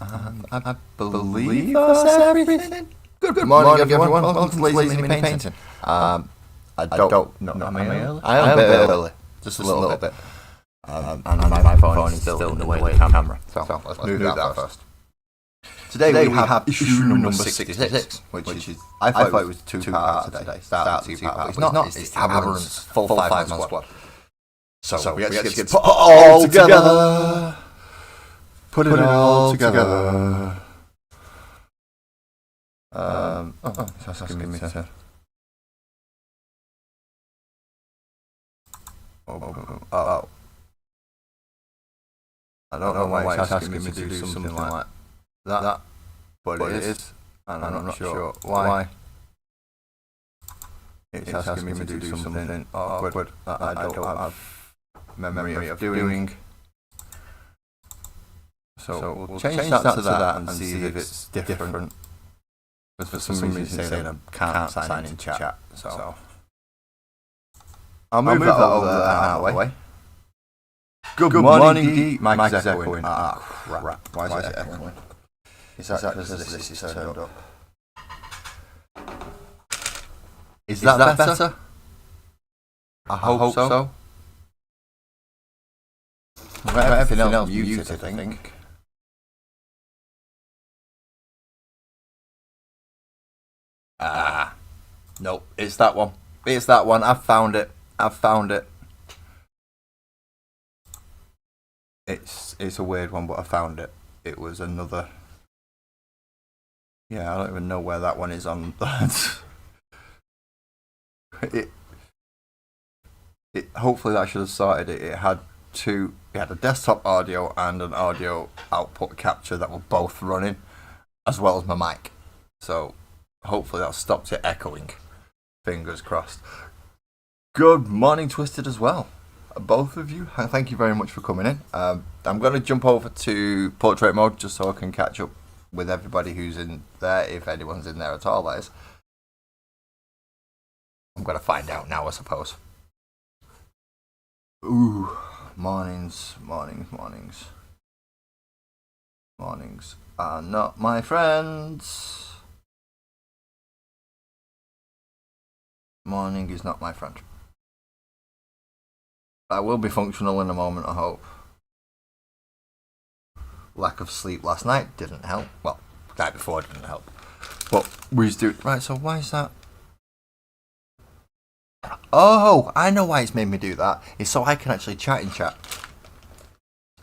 I believe that's everything. Good morning, everyone. Welcome to Lazy Mini Painting. I don't know. Am I early? I am a bit early. Just a little bit. And my phone is still in the way of the camera. So let's move that first. Today we have issue number 66, which is, I thought it was two-part today. Start with two-part. It's not. It's Aberrants, full five-man squad. So we actually get to put it all together. Put it all together. It's asking me to... Oh. I don't know why it's asking me to do something like that, but it is, and I'm not sure why. It's asking me to do something awkward that I don't have memory of doing. So we'll change that to that and see if it's different. Because for some reason it's saying I can't sign in chat. So I'll move that over there out of the way. Good morning, D. Mike's echoing. Ah, crap. Why is it echoing? Is that because this is turned up? Is that better? I hope so. I've got everything else muted, I think. Nope, it's that one. I've found it. It's a weird one, but I found it. It was another... Yeah, I don't even know where that one is on that. Hopefully that should have sorted it. It had a desktop audio and an audio output capture that were both running, as well as my mic. So hopefully that stopped it echoing. Fingers crossed. Good morning, Twisted, as well. Both of you, thank you very much for coming in. I'm going to jump over to portrait mode just so I can catch up with everybody who's in there, if anyone's in there at all, that is. I'm going to find out now, I suppose. Ooh, mornings are not my friends. Morning is not my friend. I will be functional in a moment, I hope. Lack of sleep last night didn't help. Well, the night before didn't help. But we used to... Right, so why is that? Oh, I know why it's made me do that. It's so I can actually chat in chat.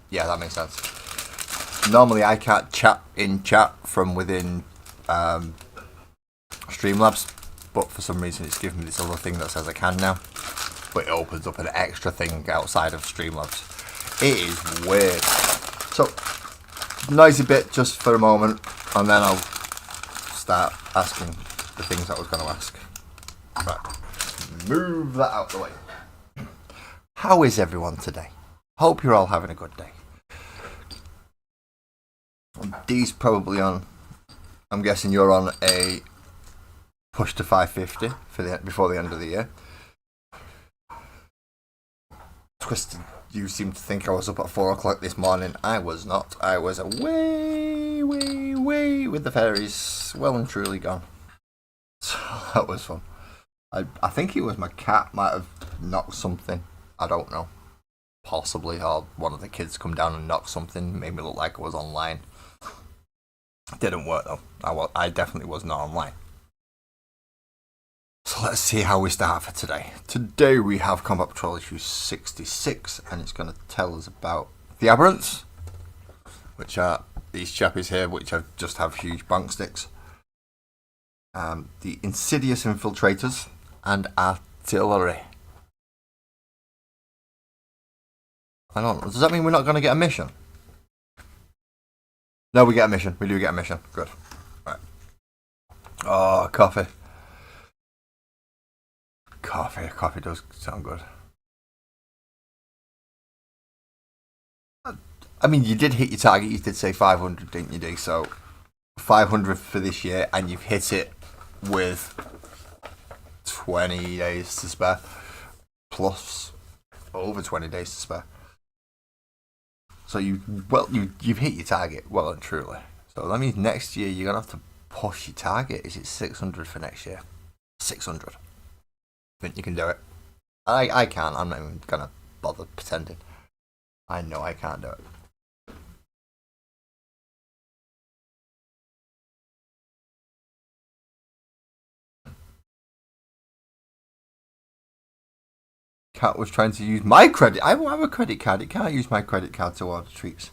Yeah, that makes sense. Normally I can't chat in chat from within Streamlabs, but for some reason it's given me this other thing that says I can now. But it opens up an extra thing outside of Streamlabs. It is weird. So, noisy bit just for a moment, and then I'll start asking the things I was going to ask. Right, move that out the way. How is everyone today? Hope you're all having a good day. Dee's probably on, I'm guessing you're on a push to 550 before the end of the year. Twisted, you seem to think I was up at 4 o'clock this morning. I was not. I was away with the fairies, well and truly gone. So that was fun. I think it was my cat might have knocked something. I don't know. Possibly, or one of the kids come down and knocked something, made me look like I was online. Didn't work though. I definitely was not online. So let's see how we start for today. Today we have Combat Patrol issue 66, and it's going to tell us about the Aberrants, which are these chappies here, which just have huge bank sticks. The Insidious Infiltrators and Artillery. I don't know. Does that mean we're not going to get a mission? No, we get a mission. We do get a mission. Good. Right. Oh, coffee. Coffee does sound good. I mean, you did hit your target. You did say 500, didn't you, D? So 500 for this year, and you've hit it with 20 days to spare. Plus over 20 days to spare. So you've hit your target well and truly. So that means next year you're gonna have to push your target. Is it 600 for next year? 600. Think you can do it? I can't. I'm not even gonna bother pretending. I know I can't do it. Cat was trying to use my credit. I won't have a credit card. It can't use my credit card to order treats.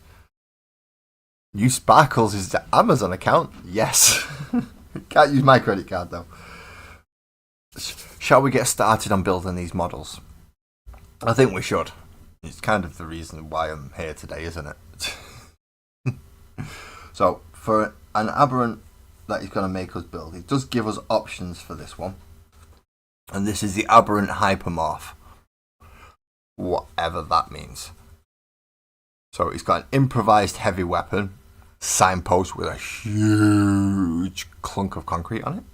New Sparkles is the Amazon account. Yes. Can't use my credit card though. Shall we get started on building these models? I think we should. It's kind of the reason why I'm here today, isn't it? So, for an aberrant that he's going to make us build, it does give us options for this one. And this is the aberrant hypermorph. Whatever that means. So, it's got an improvised heavy weapon, signpost with a huge clunk of concrete on it.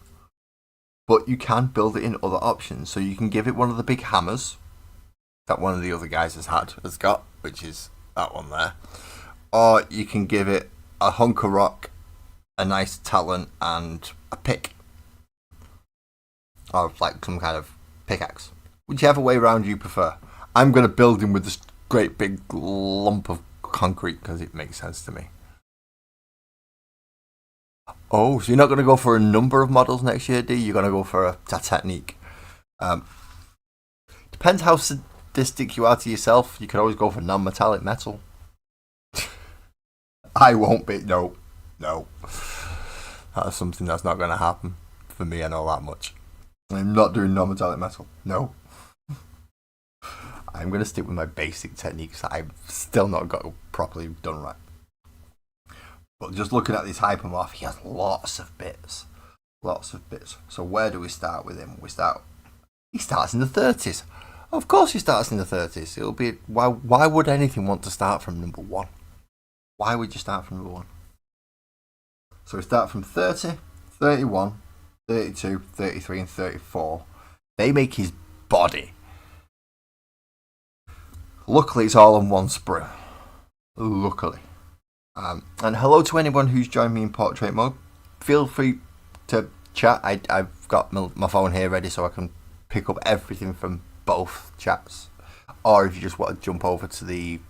But you can build it in other options. So you can give it one of the big hammers that one of the other guys has got, which is that one there. Or you can give it a hunk of rock, a nice talon, and a pick. Or like some kind of pickaxe. Whichever way around you prefer. I'm going to build him with this great big lump of concrete because it makes sense to me. Oh, so you're not going to go for a number of models next year, D? You're going to go for a technique. Depends how sadistic you are to yourself. You could always go for non-metallic metal. I won't be. No. That's something that's not going to happen for me. I know that much. I'm not doing non-metallic metal. No. I'm going to stick with my basic techniques that I've still not got properly done right. But just looking at this hypermorph, he has lots of bits. So where do we start with him? He starts in the 30s. Of course he starts in the 30s. It'll be why would anything want to start from number 1? Why would you start from number 1? So we start from 30, 31, 32, 33 and 34. They make his body. Luckily it's all on one sprue. Luckily. And hello to anyone who's joined me in portrait mode. Feel free to chat. I've got my phone here ready so I can pick up everything from both chats. Or if you just want to jump over to the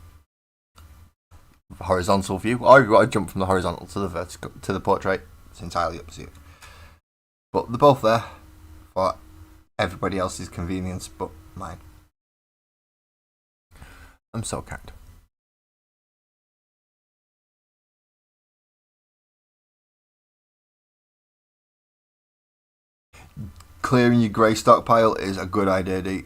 horizontal view, or if you want to jump from the horizontal to the vertical to the portrait, it's entirely up to you. But they're both there for everybody else's convenience but mine. I'm so kind. Clearing your grey stockpile is a good idea, D.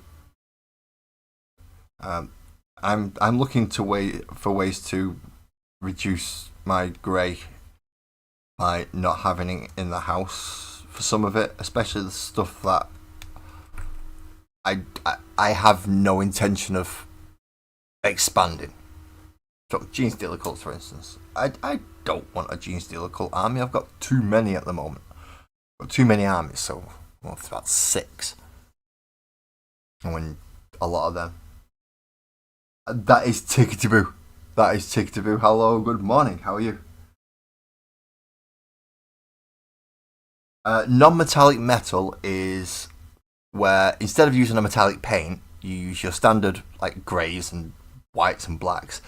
I'm looking for ways to reduce my grey by not having it in the house for some of it, especially the stuff that I have no intention of expanding. So Gene Stealer cults, for instance. I don't want a Gene Stealer cult army. I've got too many at the moment. I've got too many armies, so it's about 6. And when a lot of them. That is Tickety-boo. Hello, good morning. How are you? Non-metallic metal is where instead of using a metallic paint, you use your standard like greys and whites and blacks,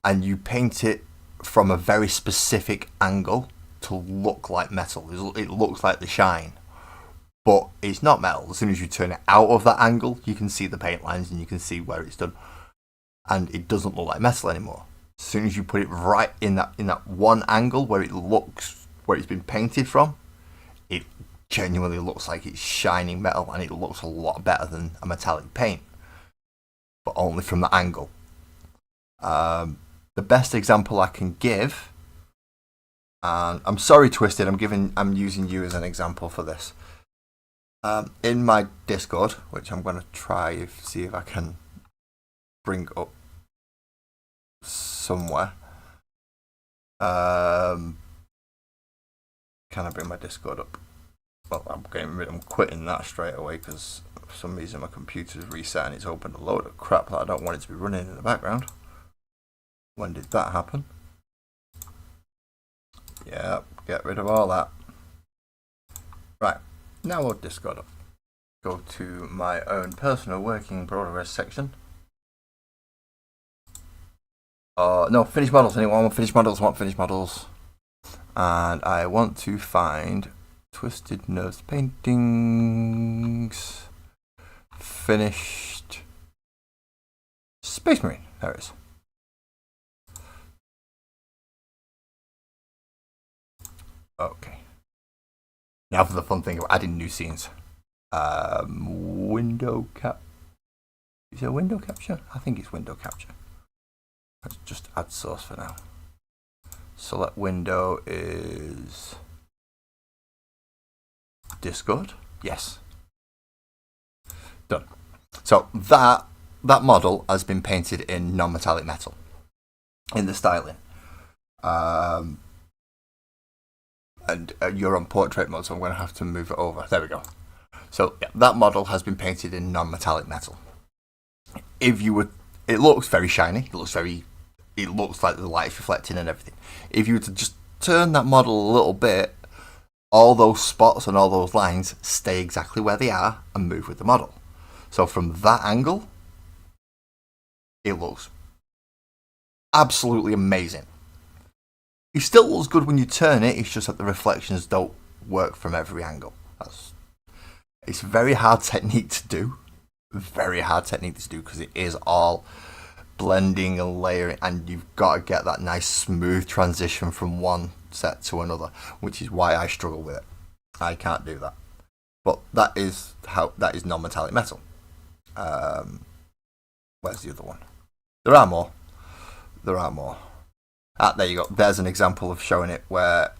and you paint it from a very specific angle to look like metal. It looks like the shine. But it's not metal. As soon as you turn it out of that angle, you can see the paint lines and you can see where it's done. And it doesn't look like metal anymore. As soon as you put it right in that one angle where it's been painted from, it genuinely looks like it's shining metal, and it looks a lot better than a metallic paint. But only from the angle. The best example I can give, and I'm sorry Twisted, I'm using you as an example for this. In my Discord, which I'm going to see if I can bring up somewhere. Can I bring my Discord up? Well, I'm quitting that straight away because for some reason my computer's reset and it's opened a load of crap that I don't want it to be running in the background. When did that happen? Yeah, get rid of all that. Right, now we'll Discard up. Go to my own personal working progress section. No, finish models. Anyone want finish models? Want finish models? And I want to find Twisted Nerves paintings. Finished Space Marine. There it is. Okay. Now for the fun thing of adding new scenes. Window cap. Is it a window capture? I think it's window capture. Let's just add source for now. Select window is Discord. Yes. Done. So that model has been painted in non-metallic metal in the styling. And you're on portrait mode, so I'm going to have to move it over. There we go. So yeah, that model has been painted in non-metallic metal. If you would, it looks very shiny. It looks like the light is reflecting and everything. If you were to just turn that model a little bit, all those spots and all those lines stay exactly where they are and move with the model. So from that angle, it looks absolutely amazing. It still looks good when you turn it, it's just that the reflections don't work from every angle. It's a very hard technique to do. Very hard technique to do because it is all blending and layering, and you've got to get that nice smooth transition from one set to another, which is why I struggle with it. I can't do that. But that is non-metallic metal. Where's the other one? There are more. There you go. There's an example of showing it where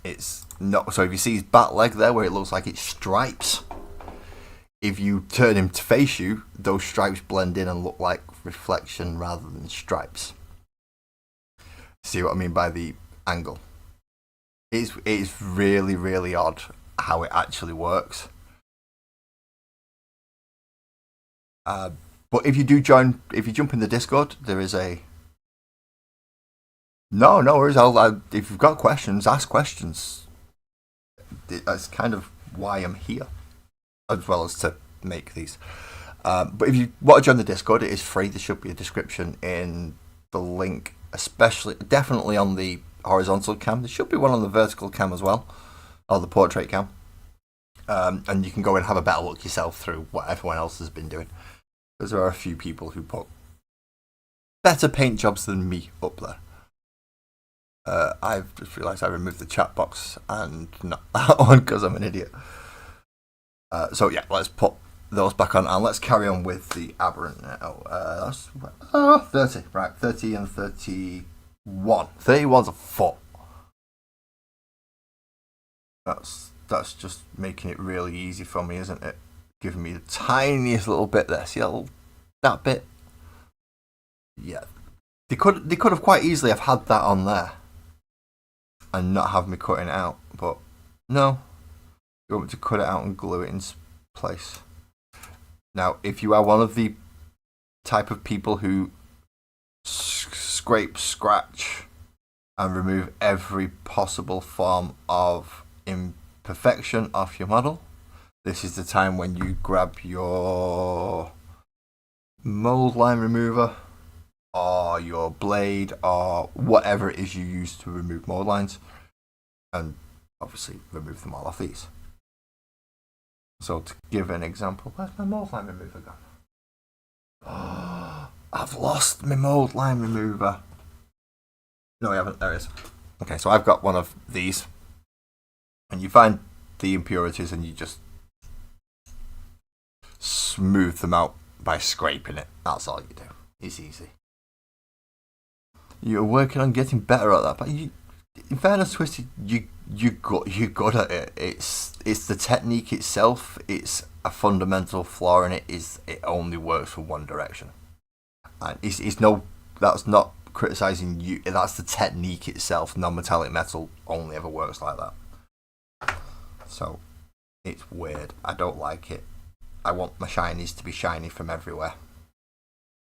it's not. So if you see his back leg there, where it looks like it's stripes, if you turn him to face you, those stripes blend in and look like reflection rather than stripes. See what I mean by the angle? It's really, really odd how it actually works. But if you jump in the Discord, there is a. No worries. If you've got questions, ask questions. That's kind of why I'm here, as well as to make these. But if you want to join the Discord, it is free. There should be a description in the link, definitely on the horizontal cam. There should be one on the vertical cam as well, or the portrait cam. And you can go and have a better look yourself through what everyone else has been doing. Because there are a few people who put better paint jobs than me up there. I've just realised I removed the chat box and not that one because I'm an idiot. So yeah, let's put those back on and let's carry on with the Aberrant now. That's 30, right? 30 and 31. 31's a foot. That's just making it really easy for me, isn't it? Giving me the tiniest little bit there. See that bit? Yeah. They could have quite easily have had that on there and not have me cutting it out, but no. You want me to cut it out and glue it in place. Now, if you are one of the type of people who scrape, scratch, and remove every possible form of imperfection off your model, this is the time when you grab your mold line remover or your blade or whatever it is you use to remove mold lines, and obviously remove them all off these. So to give an example, where's my mold line remover gone? Oh, I've lost my mold line remover. No, I haven't. There it is. Okay, so I've got one of these, and you find the impurities and you just smooth them out by scraping it. That's all you do. It's easy. You're working on getting better at that, but in fairness, Twisted, you're good at it. It's the technique itself. It's a fundamental flaw in it. It only works from one direction, and that's not criticizing you. That's the technique itself. Non-metallic metal only ever works like that. So it's weird. I don't like it. I want my shinies to be shiny from everywhere,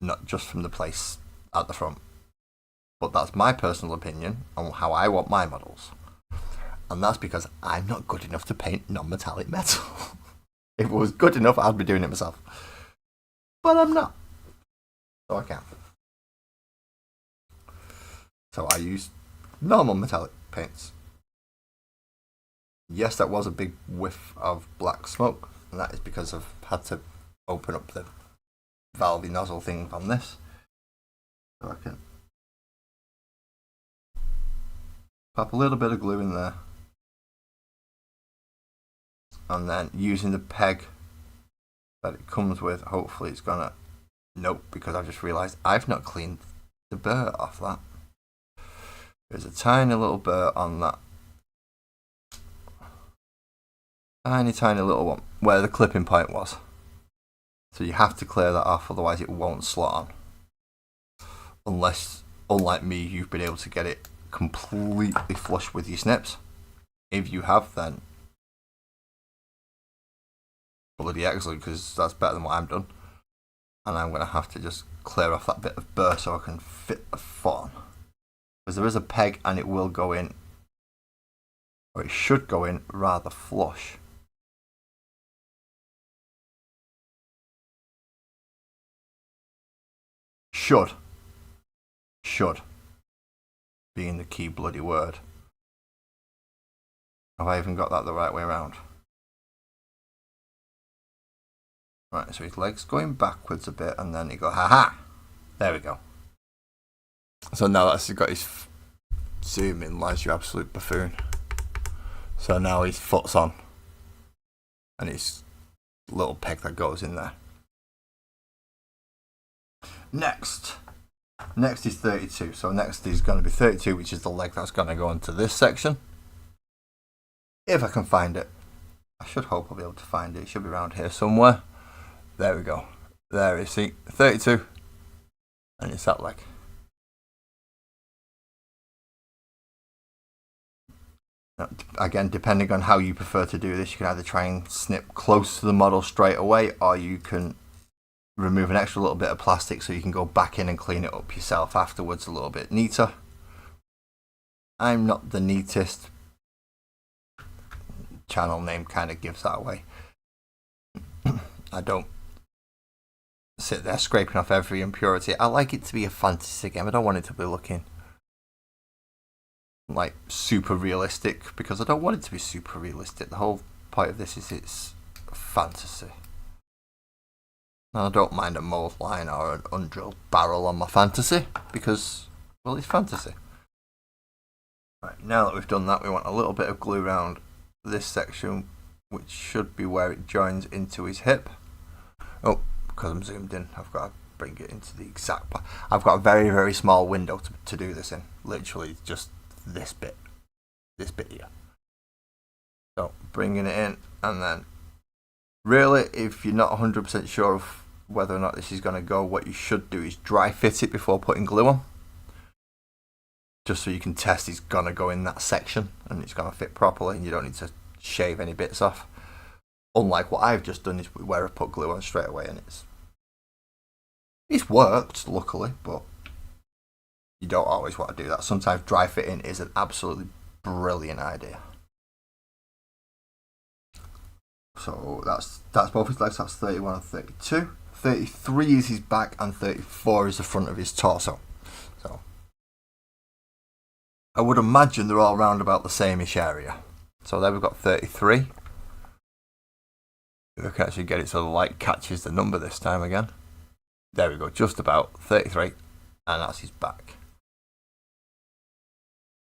not just from the place at the front. But that's my personal opinion on how I want my models. And that's because I'm not good enough to paint non-metallic metal. If it was good enough, I'd be doing it myself. But I'm not. So I can't. So I use normal metallic paints. Yes, that was a big whiff of black smoke, and that is because I've had to open up the valvey nozzle thing on this. So I can pop a little bit of glue in there. And then using the peg that it comes with, hopefully it's gonna... Nope, because I've just realised I've not cleaned the burr off that. There's a tiny little burr on that. Tiny little one, where the clipping point was. So you have to clear that off, otherwise it won't slot on. Unless, unlike me, you've been able to get it completely flush with your snips. If you have, then bloody excellent, because that's better than what I've done. And I'm going to have to just clear off that bit of burr so I can fit the foot on. Because there is a peg and it will go in, or it should go in rather flush. Should being the key bloody word. Have I even got that the right way around? Right, so his leg's going backwards a bit and then he goes, ha! There we go. So now that's got his zoom in, lies you absolute buffoon. So now his foot's on. And his little peg that goes in there. Next is 32. So next is going to be 32, which is the leg that's going to go into this section. If I can find it. I should hope I'll be able to find it. It should be around here somewhere. There we go. There is, see, 32. And it's that leg. Now, again, depending on how you prefer to do this, you can either try and snip close to the model straight away, or you can remove an extra little bit of plastic so you can go back in and clean it up yourself afterwards a little bit neater. I'm not the neatest. Channel name kind of gives that away. I don't sit there scraping off every impurity. I like it to be a fantasy game. I don't want it to be looking like super realistic, because I don't want it to be super realistic. The whole point of this is it's fantasy. And I don't mind a mold line or an undrilled barrel on my fantasy, because, well, it's fantasy. Right, now that we've done that, we want a little bit of glue around this section, which should be where it joins into his hip. Oh, because I'm zoomed in, I've got to bring it into the exact... I've got a very, very small window to do this in. Literally just this bit here. So, bringing it in, and then really, if you're not 100% sure of whether or not this is going to go, what you should do is dry fit it before putting glue on. Just so you can test it's going to go in that section and it's going to fit properly and you don't need to shave any bits off. Unlike what I've just done is where I put glue on straight away, and it's worked, luckily, but you don't always want to do that. Sometimes dry fitting is an absolutely brilliant idea. So that's both his legs, that's 31 and 32. 33 is his back and 34 is the front of his torso. So I would imagine they're all around about the same-ish area. So there we've got 33. We can actually get it so the light catches the number this time again. There we go, just about 33, and that's his back.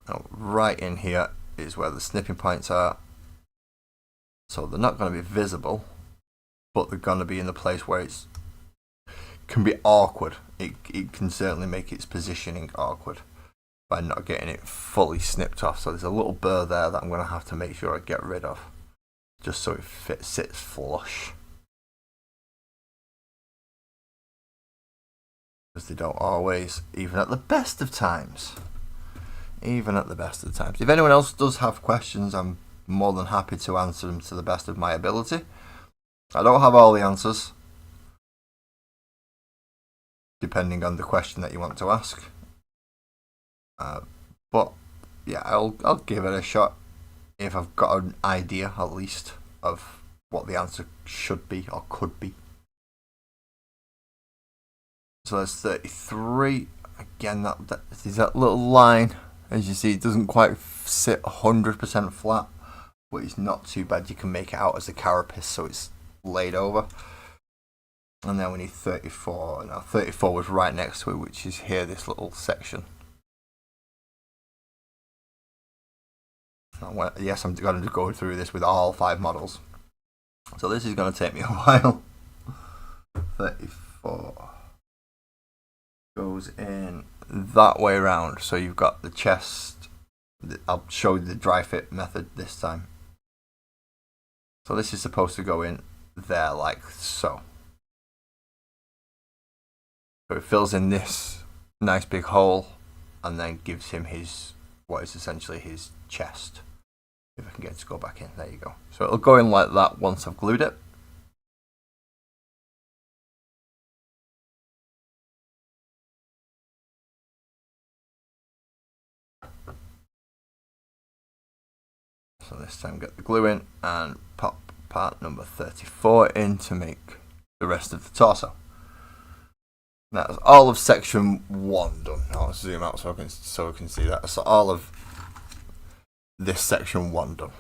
Now right in here is where the snipping points are. So they're not going to be visible, but they're going to be in the place where it can be awkward. It can certainly make its positioning awkward by not getting it fully snipped off. So there's a little burr there that I'm going to have to make sure I get rid of, just so it sits flush. Because they don't always, even at the best of times. If anyone else does have questions, I'm more than happy to answer them to the best of my ability. I don't have all the answers, depending on the question that you want to ask. But yeah, I'll give it a shot if I've got an idea at least of what the answer should be or could be. So that's 33. Again, that is that little line. As you see, it doesn't quite sit 100% flat, but it's not too bad. You can make it out as a carapace, so it's laid over. And then we need 34. Now 34 was right next to it, which is here, this little section. Yes, I'm going to go through this with all 5 models. So this is going to take me a while. 34 goes in that way around. So you've got the chest. I'll show you the dry fit method this time. So this is supposed to go in there like so. So it fills in this nice big hole and then gives him his, what is essentially his chest. If I can get it to go back in, there you go. So it'll go in like that once I've glued it. So this time get the glue in and pop part number 34 in to make the rest of the torso. That's all of section 1 done. I'll zoom out so we can see that. So all of this section 1 done.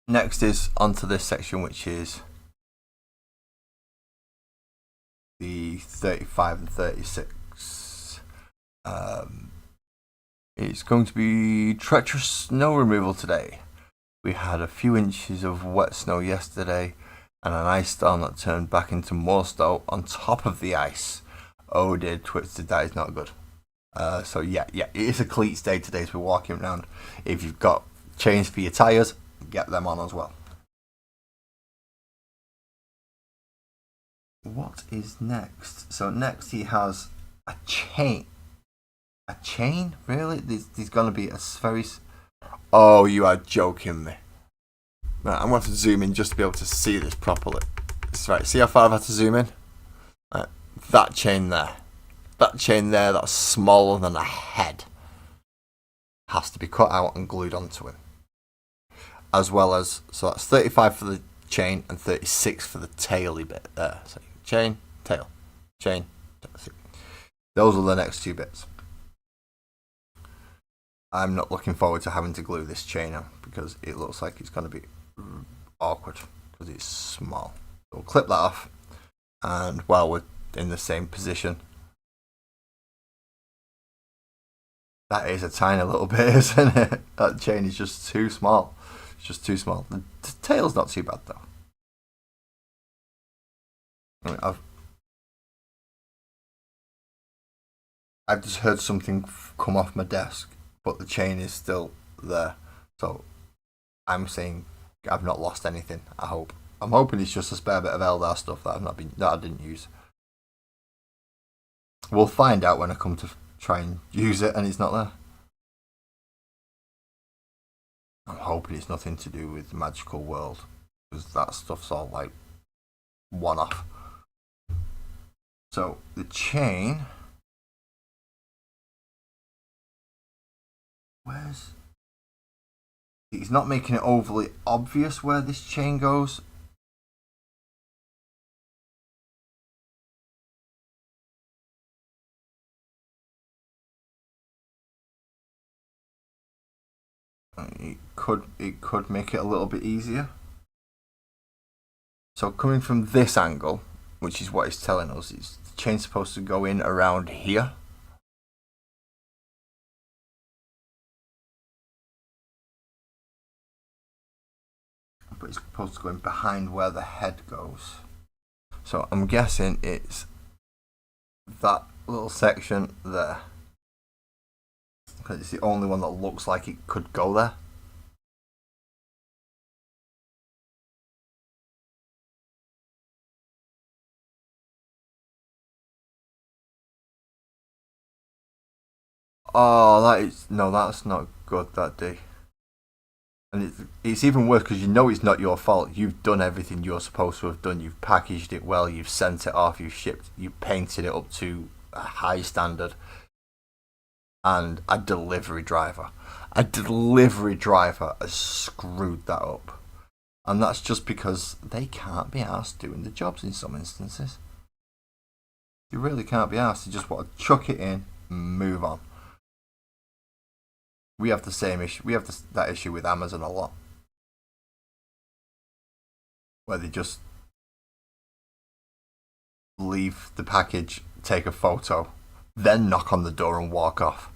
Next is onto this section, which is the 35 and 36. It's going to be treacherous snow removal today. We had a few inches of wet snow yesterday and an ice storm that turned back into more snow on top of the ice. Oh dear, Twisted, that is not good. So yeah, it is a cleats day today as we're walking around. If you've got chains for your tyres, get them on as well. What is next? So next he has a chain. A chain? Really? There's going to be a very... Oh, you are joking me. Right, I'm going to have to zoom in just to be able to see this properly. That's right, see how far I've had to zoom in? Right, that chain there. That chain there, that's smaller than a head, has to be cut out and glued onto him. As well as, so that's 35 for the chain and 36 for the taily bit there. So chain, tail, chain, tail. Those are the next 2 bits. I'm not looking forward to having to glue this chain on because it looks like it's going to be awkward because it's small. So we'll clip that off, and while we're in the same position, that is a tiny little bit, isn't it? That chain is just too small. It's just too small. The tail's not too bad though. I mean, I've just heard something come off my desk, but the chain is still there. So I'm saying I've not lost anything. I hope. I'm hoping it's just a spare bit of Eldar stuff that I didn't use. We'll find out when I come to try and use it and it's not there. I'm hoping it's nothing to do with the magical world, because that stuff's all like one-off. So the chain, he's not making it overly obvious where this chain goes. It could make it a little bit easier. So coming from this angle, which is what it's telling us, is the chain's supposed to go in around here. But it's supposed to go in behind where the head goes. So I'm guessing it's that little section there, because it's the only one that looks like it could go there. Oh, that's not good, that D. And it's even worse because you know it's not your fault. You've done everything you're supposed to have done. You've packaged it well, you've sent it off, you've shipped, you've painted it up to a high standard. and a delivery driver. A delivery driver has screwed that up. And that's just because they can't be asked doing the jobs in some instances. You really can't be asked. You just want to chuck it in and move on. We have the same issue. We have that issue with Amazon a lot. Where they just leave the package, take a photo, then knock on the door and walk off.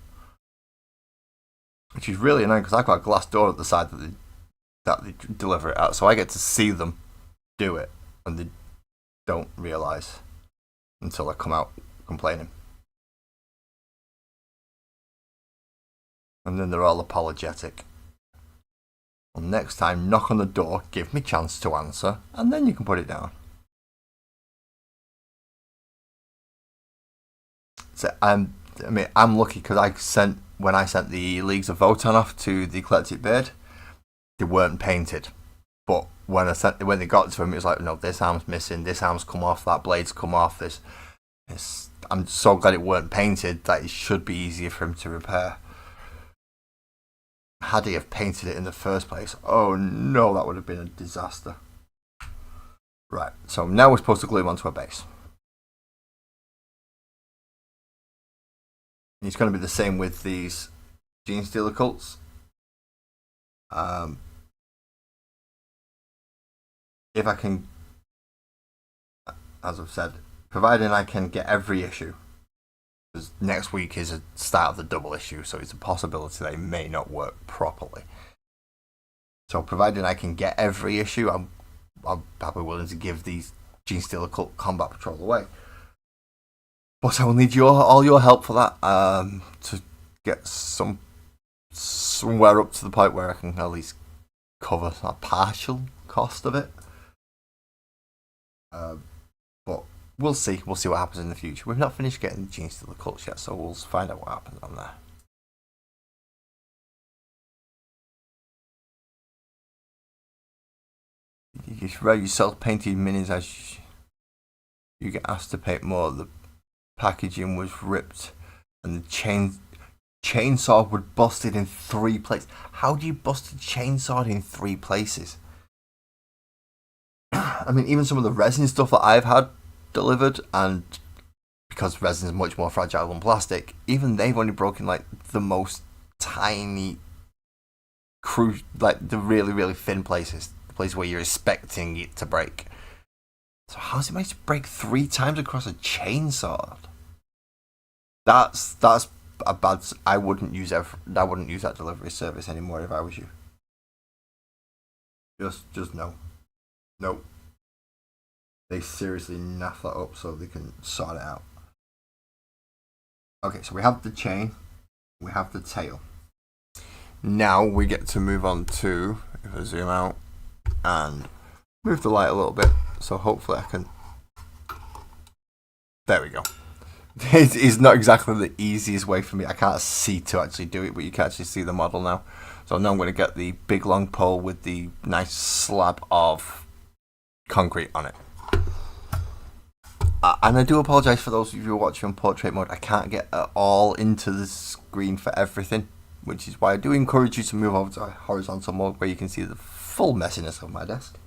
Which is really annoying because I've got a glass door at the side that they deliver it at, so I get to see them do it, and they don't realise until I come out complaining. And then they're all apologetic. Well, next time, knock on the door, give me a chance to answer, and then you can put it down. So I'm lucky because when I sent the Leagues of Votan off to the Eclectic Bird, they weren't painted. But when they got to him, it was like, no, this arm's missing, this arm's come off, that blade's come off. I'm so glad it weren't painted that it should be easier for him to repair. Had he have painted it in the first place, oh no, that would have been a disaster. Right, so now we're supposed to glue him onto a base. And it's going to be the same with these Gene Stealer cults. If I can, as I've said, providing I can get every issue, because next week is a start of the double issue, so it's a possibility they may not work properly. So providing I can get every issue, I'm probably willing to give these Gene Stealer Cult Combat Patrol away. But I will need all your help for that, to get somewhere up to the point where I can at least cover a partial cost of it. But we'll see. We'll see what happens in the future. We've not finished getting the Gene Stealer Cults yet, so we'll find out what happens on there. You self-painted minis as you get asked to paint more. The packaging was ripped and the chainsaw was busted in 3 places. How do you bust a chainsaw in 3 places? I mean, even some of the resin stuff that I've had delivered, and because resin is much more fragile than plastic, even they've only broken like the most tiny, like the really, really thin places, the places where you're expecting it to break. So how's it managed to break 3 times across a chainsaw? That's a bad. I wouldn't use that delivery service anymore if I was you. Just no. Nope. They seriously naff that up so they can sort it out. Okay, so we have the chain, we have the tail. Now we get to move on to, if I zoom out and move the light a little bit, so hopefully I can. There we go. It is not exactly the easiest way for me. I can't see to actually do it, but you can actually see the model now. So now I'm going to get the big long pole with the nice slab of concrete on it. And I do apologise for those of you who are watching on portrait mode. I can't get it all into the screen for everything, which is why I do encourage you to move over to horizontal mode where you can see the full messiness of my desk.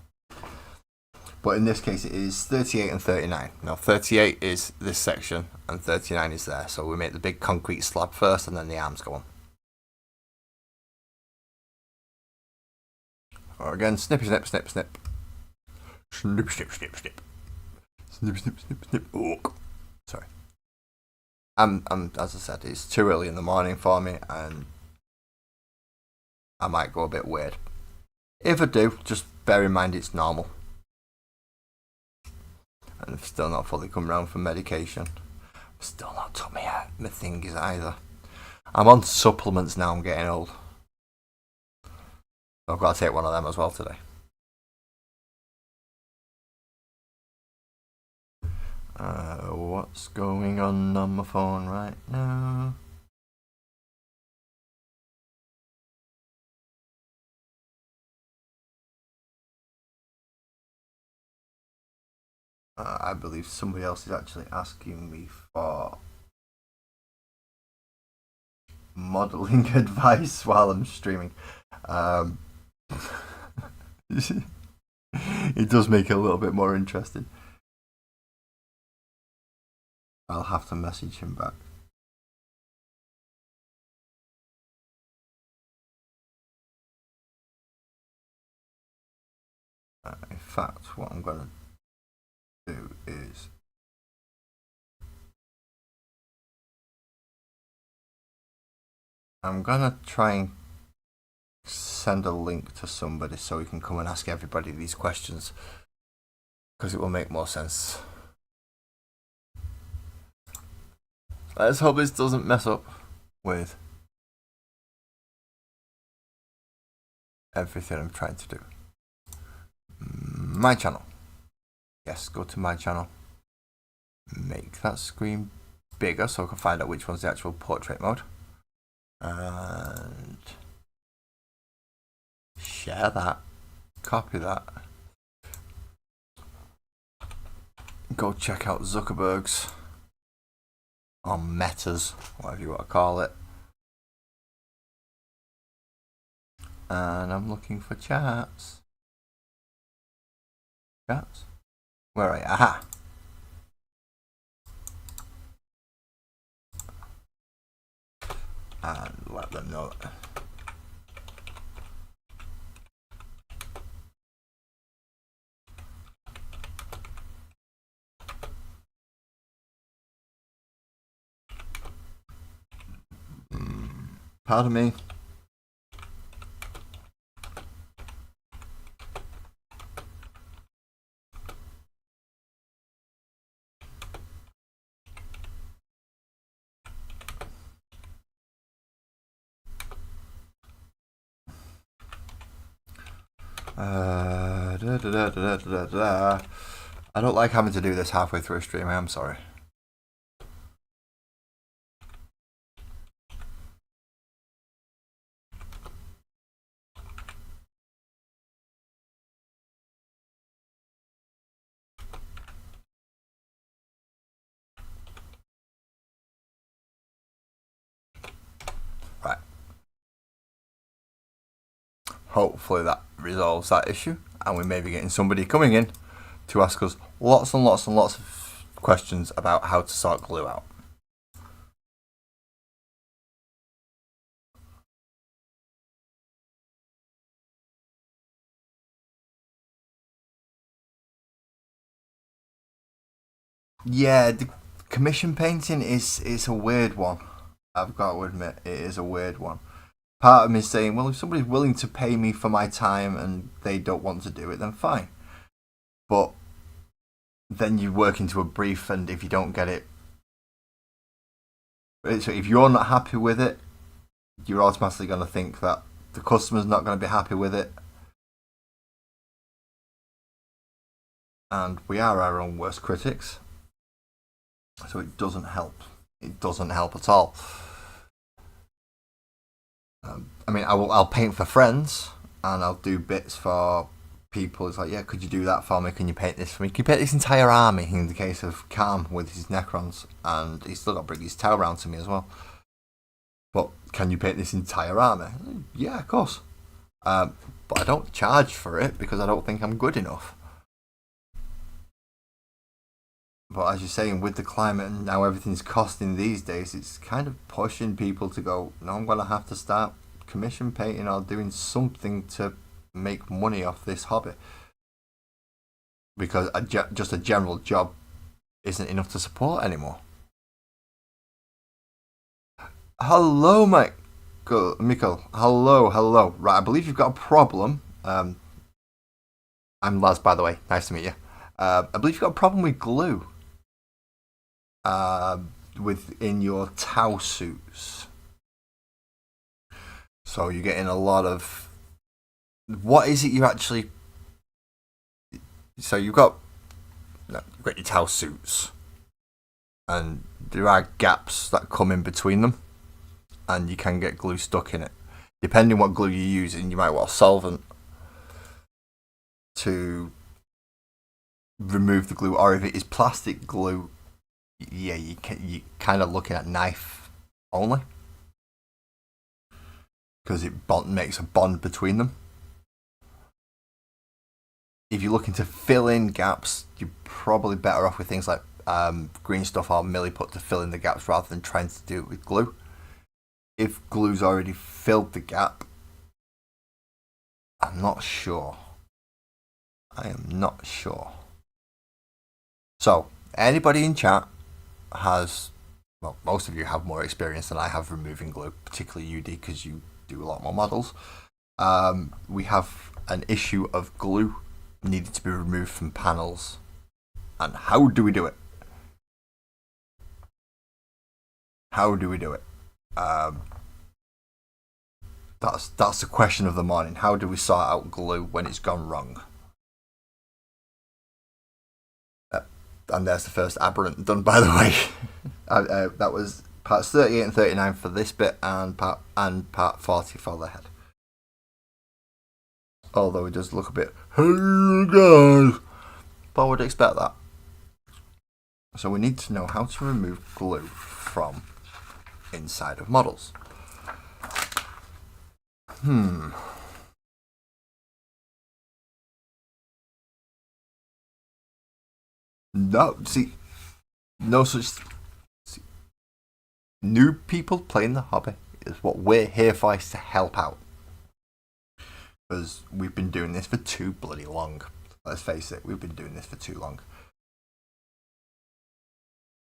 But in this case it is 38 and 39. Now 38 is this section and 39 is there. So we make the big concrete slab first and then the arms go on. Or again, snippy snip, snip, snip. Snip, snip, snip, snip. Snip, snip, snip, snip. Oh. Sorry. As I said, it's too early in the morning for me and I might go a bit weird. If I do, just bear in mind it's normal. And I've still not fully come round from medication. Still not took me out my thingies either. I'm on supplements now, I'm getting old. I've got to take one of them as well today. What's going on my phone right now? I believe somebody else is actually asking me for modelling advice while I'm streaming. It does make it a little bit more interesting. I'll have to message him back. In fact, what I'm going to do is I'm going to try and send a link to somebody so we can come and ask everybody these questions, because it will make more sense. Let's hope this doesn't mess up with everything I'm trying to do. My channel. Yes, go to my channel. Make that screen bigger so I can find out which one's the actual portrait mode. And share that. Copy that. Go check out Zuckerberg's, or Meta's, whatever you want to call it. And I'm looking for chats. Chats? Where are you? Aha! And let them know that. Pardon me. I don't like having to do this halfway through a stream. I am sorry. Right. Hopefully that resolves that issue, and we may be getting somebody coming in to ask us lots and lots and lots of questions about how to sort glue out. Yeah, the commission painting is a weird one. I've got to admit, it is a weird one. Part of me is saying, well, if somebody's willing to pay me for my time and they don't want to do it, then fine. But then you work into a brief, and if you don't get it, so if you're not happy with it, you're automatically going to think that the customer's not going to be happy with it. And we are our own worst critics. So it doesn't help. It doesn't help at all. I mean, I'll paint for friends, and I'll do bits for people. It's like, yeah, could you do that for me? Can you paint this for me? Can you paint this entire army? In the case of Calm with his Necrons, and he's still got to bring his tower round to me as well. But can you paint this entire army? Yeah, of course. But I don't charge for it because I don't think I'm good enough. But as you're saying, with the climate and now everything's costing these days, it's kind of pushing people to go, no, I'm going to have to start commission painting or doing something to make money off this hobby. Because just a general job isn't enough to support anymore. Hello, Mikkel. Hello. Right, I believe you've got a problem. I'm Laz, by the way. Nice to meet you. I believe you've got a problem with glue. Within your Tau suits. So you're getting a lot of... What is it you actually... So you've got your Tau suits, and there are gaps that come in between them, and you can get glue stuck in it. Depending what glue you're using, you might want a solvent to remove the glue, or if it is plastic glue, yeah, you kind of looking at knife only. because it makes a bond between them. If you're looking to fill in gaps, you're probably better off with things like green stuff or milliput to fill in the gaps rather than trying to do it with glue. If glue's already filled the gap, I'm not sure. I am not sure. So, anybody in chat has, well, most of you have more experience than I have removing glue, particularly you, because you do a lot more models. We have an issue of glue needed to be removed from panels. And how do we do it? How do we do it? That's the question of the morning. How do we sort out glue when it's gone wrong? And there's the first aberrant done, by the way. That was parts 38 and 39 for this bit, and part 40 for the head. Although it does look a bit, hey guys, but I would expect that. So we need to know how to remove glue from inside of models. No, see, no such. See, new people playing the hobby is what we're here for, is to help out. Because we've been doing this for too bloody long. Let's face it, we've been doing this for too long.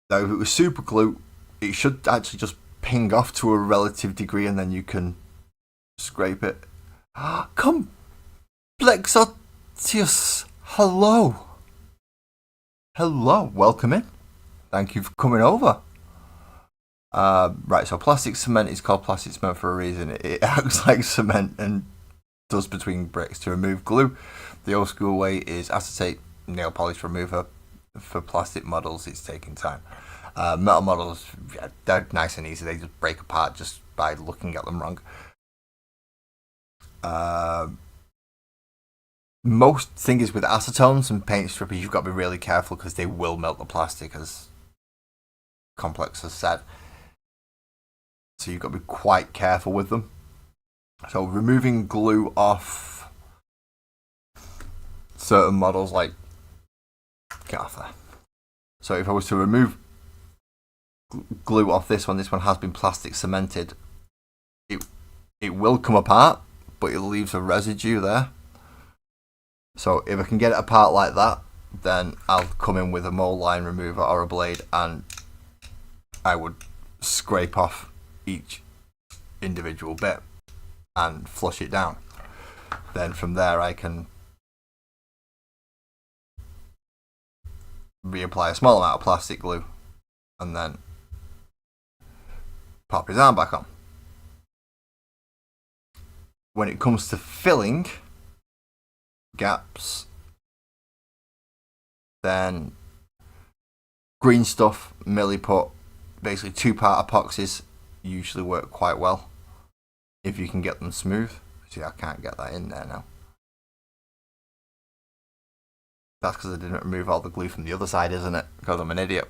Now, if it was super glue, it should actually just ping off to a relative degree and then you can scrape it. Come, Blexotius, hello. Hello, welcome in. Thank you for coming over. Right, so plastic cement is called plastic cement for a reason. It acts like cement and does between bricks to remove glue. The old school way is acetate nail polish remover. For plastic models, it's taking time. Metal models, yeah, they're nice and easy. They just break apart just by looking at them wrong. Most things with acetones and paint strippers, you've got to be really careful because they will melt the plastic, as Complex has said. So you've got to be quite careful with them. So removing glue off certain models, like, get off there. So if I was to remove glue off this one has been plastic cemented. It will come apart, but it leaves a residue there. So if I can get it apart like that, then I'll come in with a mold line remover or a blade, and I would scrape off each individual bit and flush it down. Then from there I can reapply a small amount of plastic glue and then pop his arm back on. When it comes to filling gaps, then green stuff, milliput, basically 2-part epoxies usually work quite well if you can get them smooth. See, I can't get that in there now. That's because I didn't remove all the glue from the other side, isn't it? Because I'm an idiot.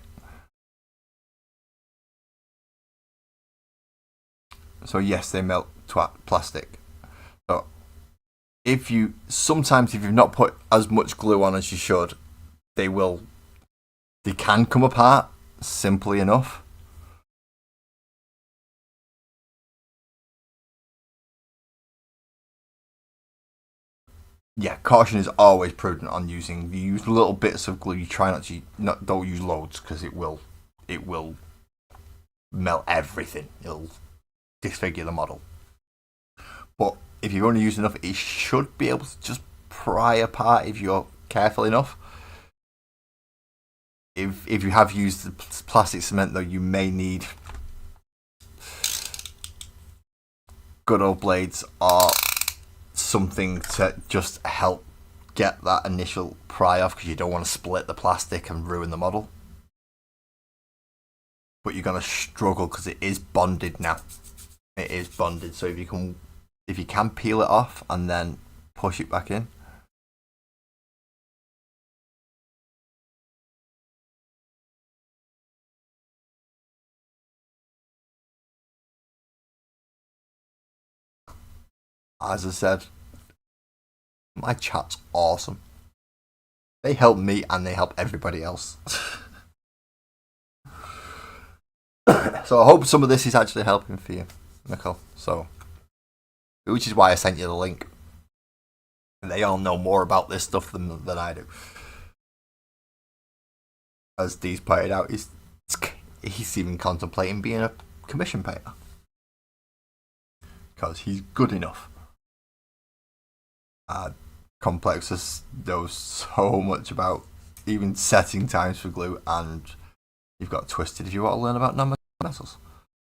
So yes, they melt plastic. So sometimes if you've not put as much glue on as you should, they can come apart simply enough. Yeah, caution is always prudent on using. You use little bits of glue. You try don't use loads because it will melt everything. It'll disfigure the model. But if you only use enough, it should be able to just pry apart if you're careful enough. If you have used the plastic cement, though, you may need good old blades or something to just help get that initial pry off, because you don't want to split the plastic and ruin the model. But you're going to struggle because it is bonded now. It is bonded, so if you can peel it off and then push it back in. as I said, my chat's awesome. They help me and they help everybody else. So I hope some of this is actually helping for you, Nicole. So, which is why I sent you the link. They all know more about this stuff than I do. As Dee's pointed out, he's even contemplating being a commission painter. Because he's good enough. Complexus knows so much about even setting times for glue, and you've got Twisted if you want to learn about non-metals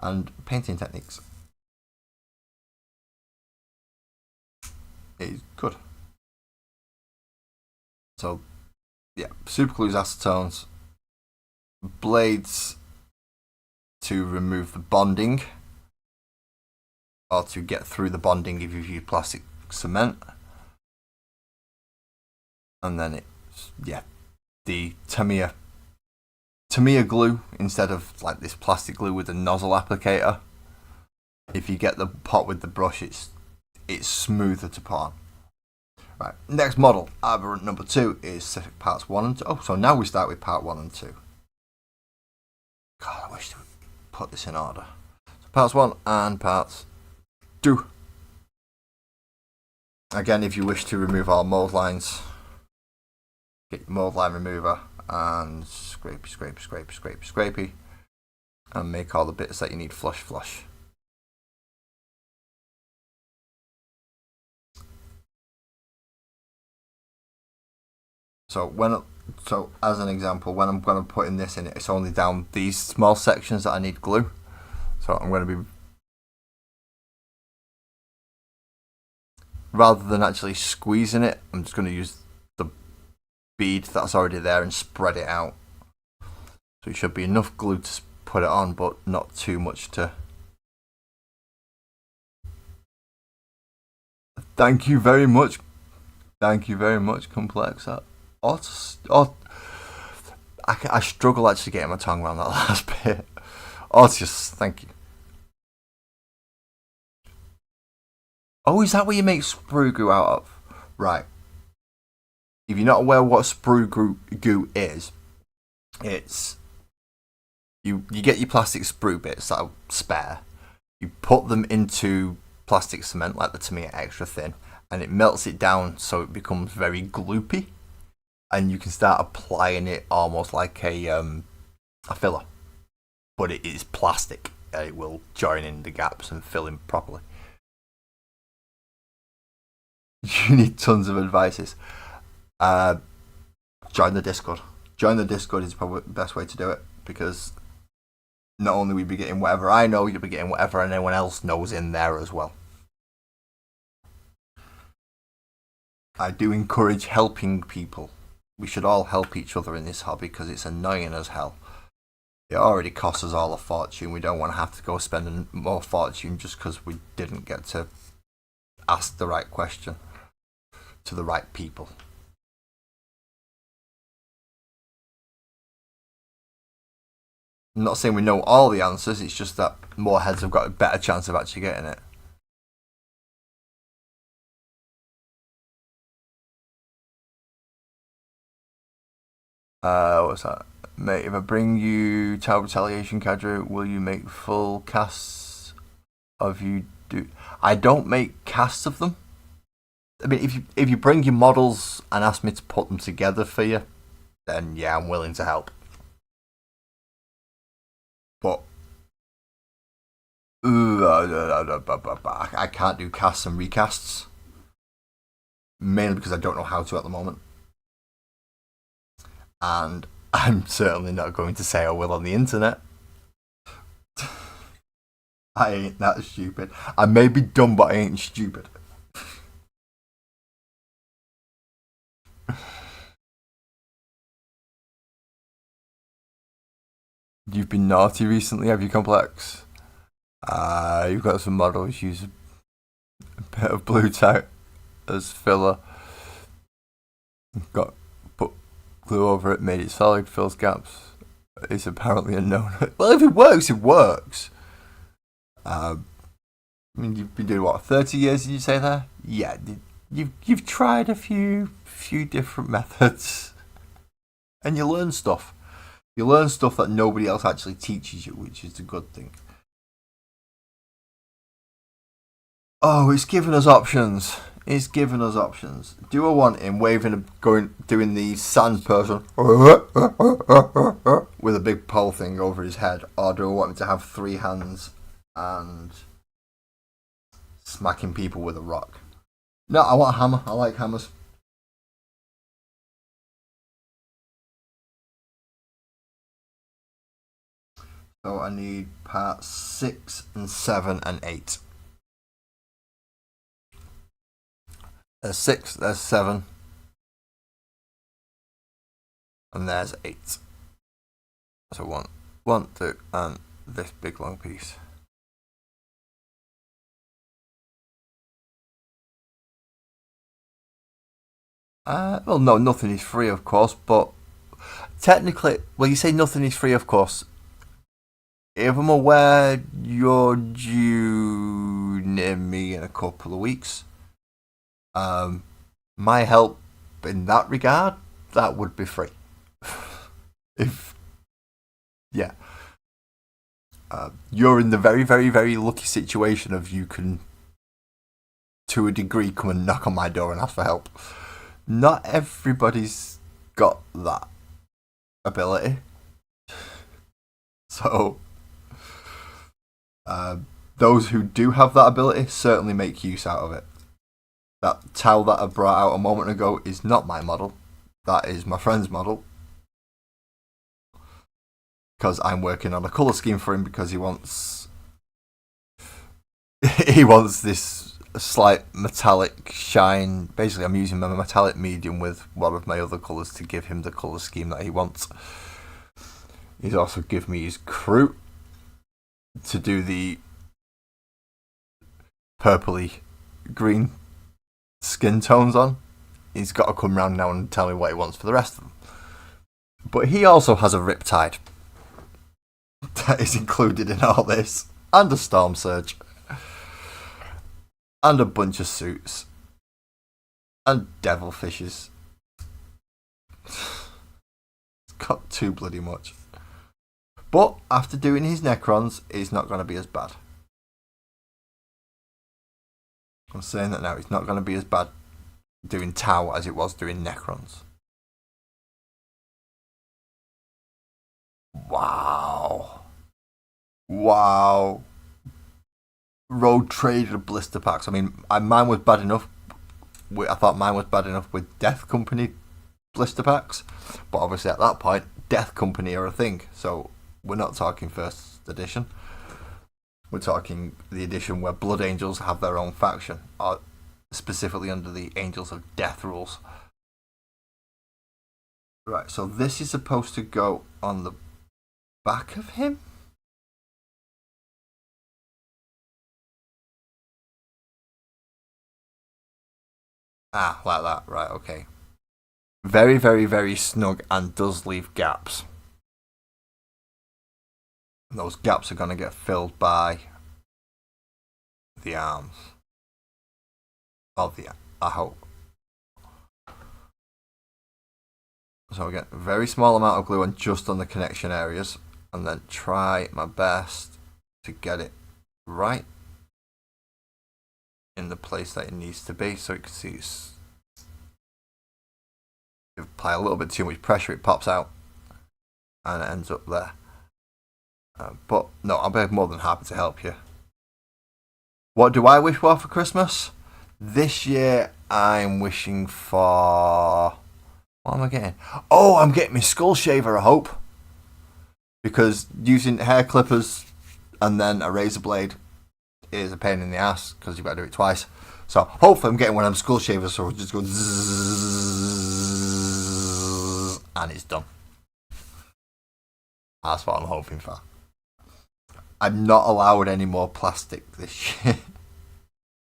and painting techniques. It's good. So, yeah, superglues, acetones, blades to remove the bonding, or to get through the bonding if you use plastic cement. And then it's, yeah, the Tamiya glue instead of like this plastic glue with a nozzle applicator. If you get the pot with the brush, it's smoother to put on. Right, next model, Aberrant number 2 is parts 1 and 2. Oh, so now we start with part 1 and 2. God, I wish to put this in order. So parts 1 and parts 2. Again, if you wish to remove all mold lines, get your mold line remover and scrapey, and make all the bits that you need flush. So as an example, when I'm going to put in this in, it's only down these small sections that I need glue. So I'm going to be, rather than actually squeezing it, I'm just going to use the bead that's already there and spread it out. So it should be enough glue to put it on, but not too much to... Thank you very much, Complex. I struggle actually getting my tongue around that last bit. Just thank you. Oh, is that what you make sprue goo out of? Right. If you're not aware what sprue goo is, it's you get your plastic sprue bits that are spare. You put them into plastic cement like the Tamiya Extra Thin, and it melts it down so it becomes very gloopy, and you can start applying it almost like a filler, but it is plastic and it will join in the gaps and fill in properly. You need tons of advices. Join the Discord. Join the Discord is probably the best way to do it, because not only will you be getting whatever I know, you'll be getting whatever anyone else knows in there as well. I do encourage helping people. We should all help each other in this hobby because it's annoying as hell. It already costs us all a fortune. We don't want to have to go spending more fortune just because we didn't get to ask the right question to the right people. I'm not saying we know all the answers, it's just that more heads have got a better chance of actually getting it. What's that? Mate, if I bring you Tower Retaliation cadre, will you make full casts of you? I don't make casts of them. I mean, if you bring your models and ask me to put them together for you, then yeah, I'm willing to help. But I can't do casts and recasts, mainly because I don't know how to at the moment. And I'm certainly not going to say I will on the internet. I ain't that stupid. I may be dumb, but I ain't stupid. You've been naughty recently, have you, Complex? You've got some models, use a bit of blue tack as filler. Got put glue over it, made it solid, fills gaps. It's apparently a no. Well, if it works, it works. I mean, you've been doing what, 30 years? Did you say there? Yeah, you've tried a few different methods, and you learn stuff. You learn stuff that nobody else actually teaches you, which is a good thing. Oh, it's given us options. It's given us options. Do I want him doing the sand person with a big pole thing over his head, or do I want him to have 3 hands and smacking people with a rock? No, I want a hammer. I like hammers. So I need parts 6 and 7 and 8. There's 6, there's 7, and there's 8. So 1, 2, and this big long piece. Well, no, nothing is free, of course, but technically, well, you say nothing is free, of course. If I'm aware you're due near me in a couple of weeks, my help in that regard, that would be free. You're in the very, very, very lucky situation of you can, to a degree, come and knock on my door and ask for help. Not everybody's got that ability. So, those who do have that ability certainly make use out of it. That towel that I brought out a moment ago is not my model. That is my friend's model. Because I'm working on a colour scheme for him because he wants this slight metallic shine. Basically, I'm using my metallic medium with one of my other colours to give him the colour scheme that he wants. He's also given me his crew to do the purpley green skin tones on. He's got to come round now and tell me what he wants for the rest of them. But he also has a riptide that is included in all this, and a storm surge, and a bunch of suits, and devil fishes. It's got too bloody much. But after doing his Necrons, it's not going to be as bad. I'm saying that now, it's not going to be as bad doing Tau as it was doing Necrons. Wow. Road traded blister packs. I mean, mine was bad enough. I thought mine was bad enough with Death Company blister packs. But obviously at that point, Death Company are a thing. So we're not talking first edition. We're talking the edition where Blood Angels have their own faction, or specifically under the Angels of Death rules. Right, so this is supposed to go on the back of him? Ah, like that, right, okay. Very, very, very snug and does leave gaps. And those gaps are going to get filled by the arms. I hope. So I get a very small amount of glue on just on the connection areas, and then try my best to get it right in the place that it needs to be, so you can see if you apply a little bit too much pressure, it pops out and it ends up there. But no, I'll be more than happy to help you. What do I wish for Christmas? This year I'm wishing for... What am I getting? Oh, I'm getting my skull shaver, I hope. Because using hair clippers and then a razor blade is a pain in the ass because you've got to do it twice. So hopefully I'm getting one of them skull shavers, so we'll just go zzz, and it's done. That's what I'm hoping for. I'm not allowed any more plastic this year.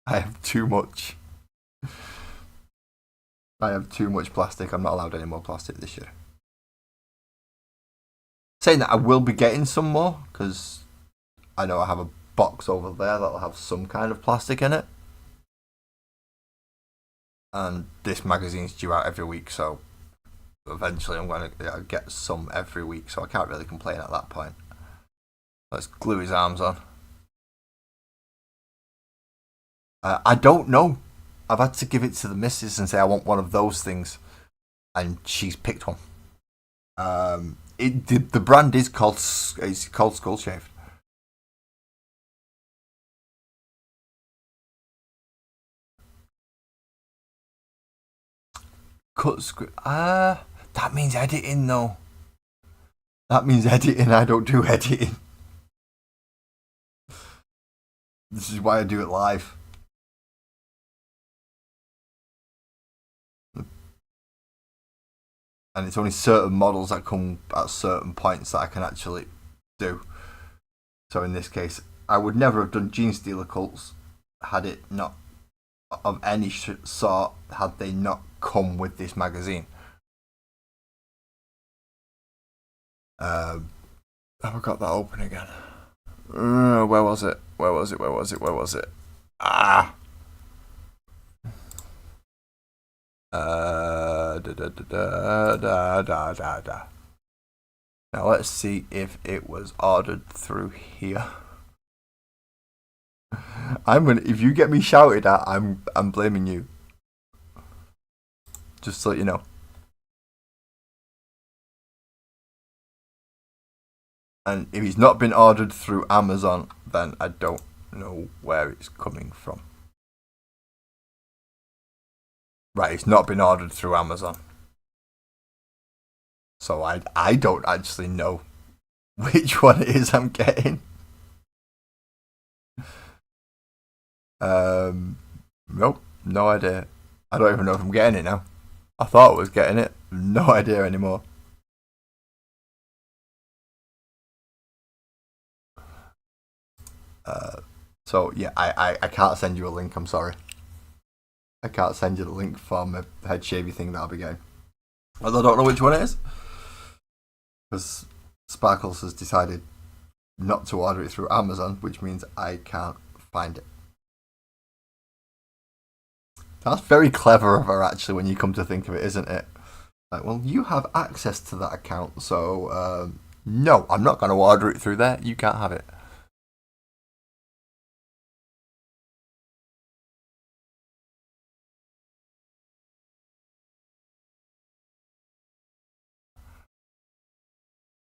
I have too much. I have too much plastic. I'm not allowed any more plastic this year. Saying that, I will be getting some more because I know I have a box over there that'll have some kind of plastic in it. And this magazine's due out every week, so eventually I'm going to get some every week, so I can't really complain at that point. Let's glue his arms on. I don't know. I've had to give it to the missus and say I want one of those things, and she's picked one. The brand is called Skull Shave. Cut script. That means editing though. That means editing. I don't do editing. This is why I do it live. And it's only certain models that come at certain points that I can actually do. So in this case, I would never have done Gene Stealer cults had it not, of any sort, had they not come with this magazine. Have I got that open again? Where was it? Now let's see if it was ordered through here. If you get me shouted at, I'm blaming you. Just so you know. And if it's not been ordered through Amazon, then I don't know where it's coming from. Right, it's not been ordered through Amazon. So I don't actually know which one it is I'm getting. Nope, no idea. I don't even know if I'm getting it now. I thought I was getting it. No idea anymore. So yeah, I can't send you a link, I'm sorry. I can't send you the link for my head shavy thing that I'll be getting. Although I don't know which one it is. Because Sparkles has decided not to order it through Amazon, which means I can't find it. That's very clever of her, actually, when you come to think of it, isn't it? Like, well, you have access to that account, so no, I'm not going to order it through there. You can't have it.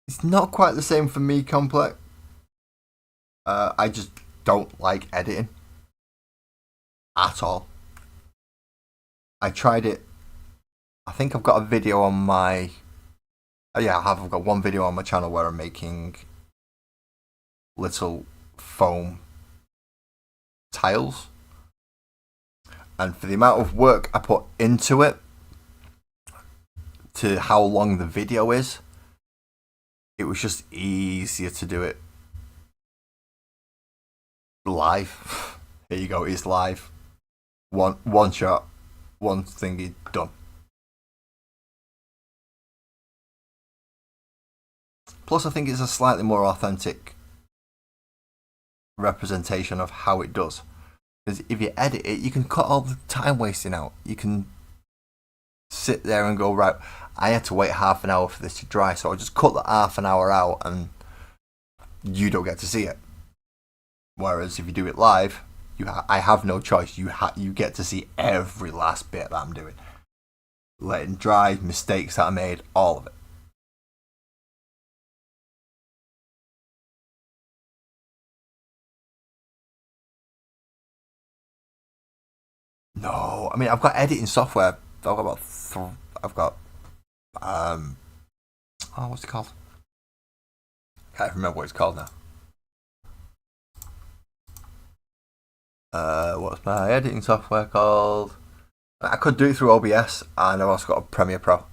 It's not quite the same for me, Complex. I just don't like editing. At all. I tried it. I think I've got a video on my... yeah, I've got one video on my channel where I'm making little foam tiles. And for the amount of work I put into it, to how long the video is, it was just easier to do it live. Here you go, it's live. One shot, one thingy, done. Plus, I think it's a slightly more authentic representation of how it does. Because if you edit it, you can cut all the time wasting out. You can sit there and go, right, I had to wait half an hour for this to dry, so I'll just cut that half an hour out and you don't get to see it. Whereas if you do it live, I have no choice. You get to see every last bit that I'm doing. Letting dry, mistakes that I made, all of it. No, I mean, I've got editing software. I've got what's it called? Can't remember what it's called now. What's my editing software called? I could do it through OBS, and I've also got a Premiere Pro.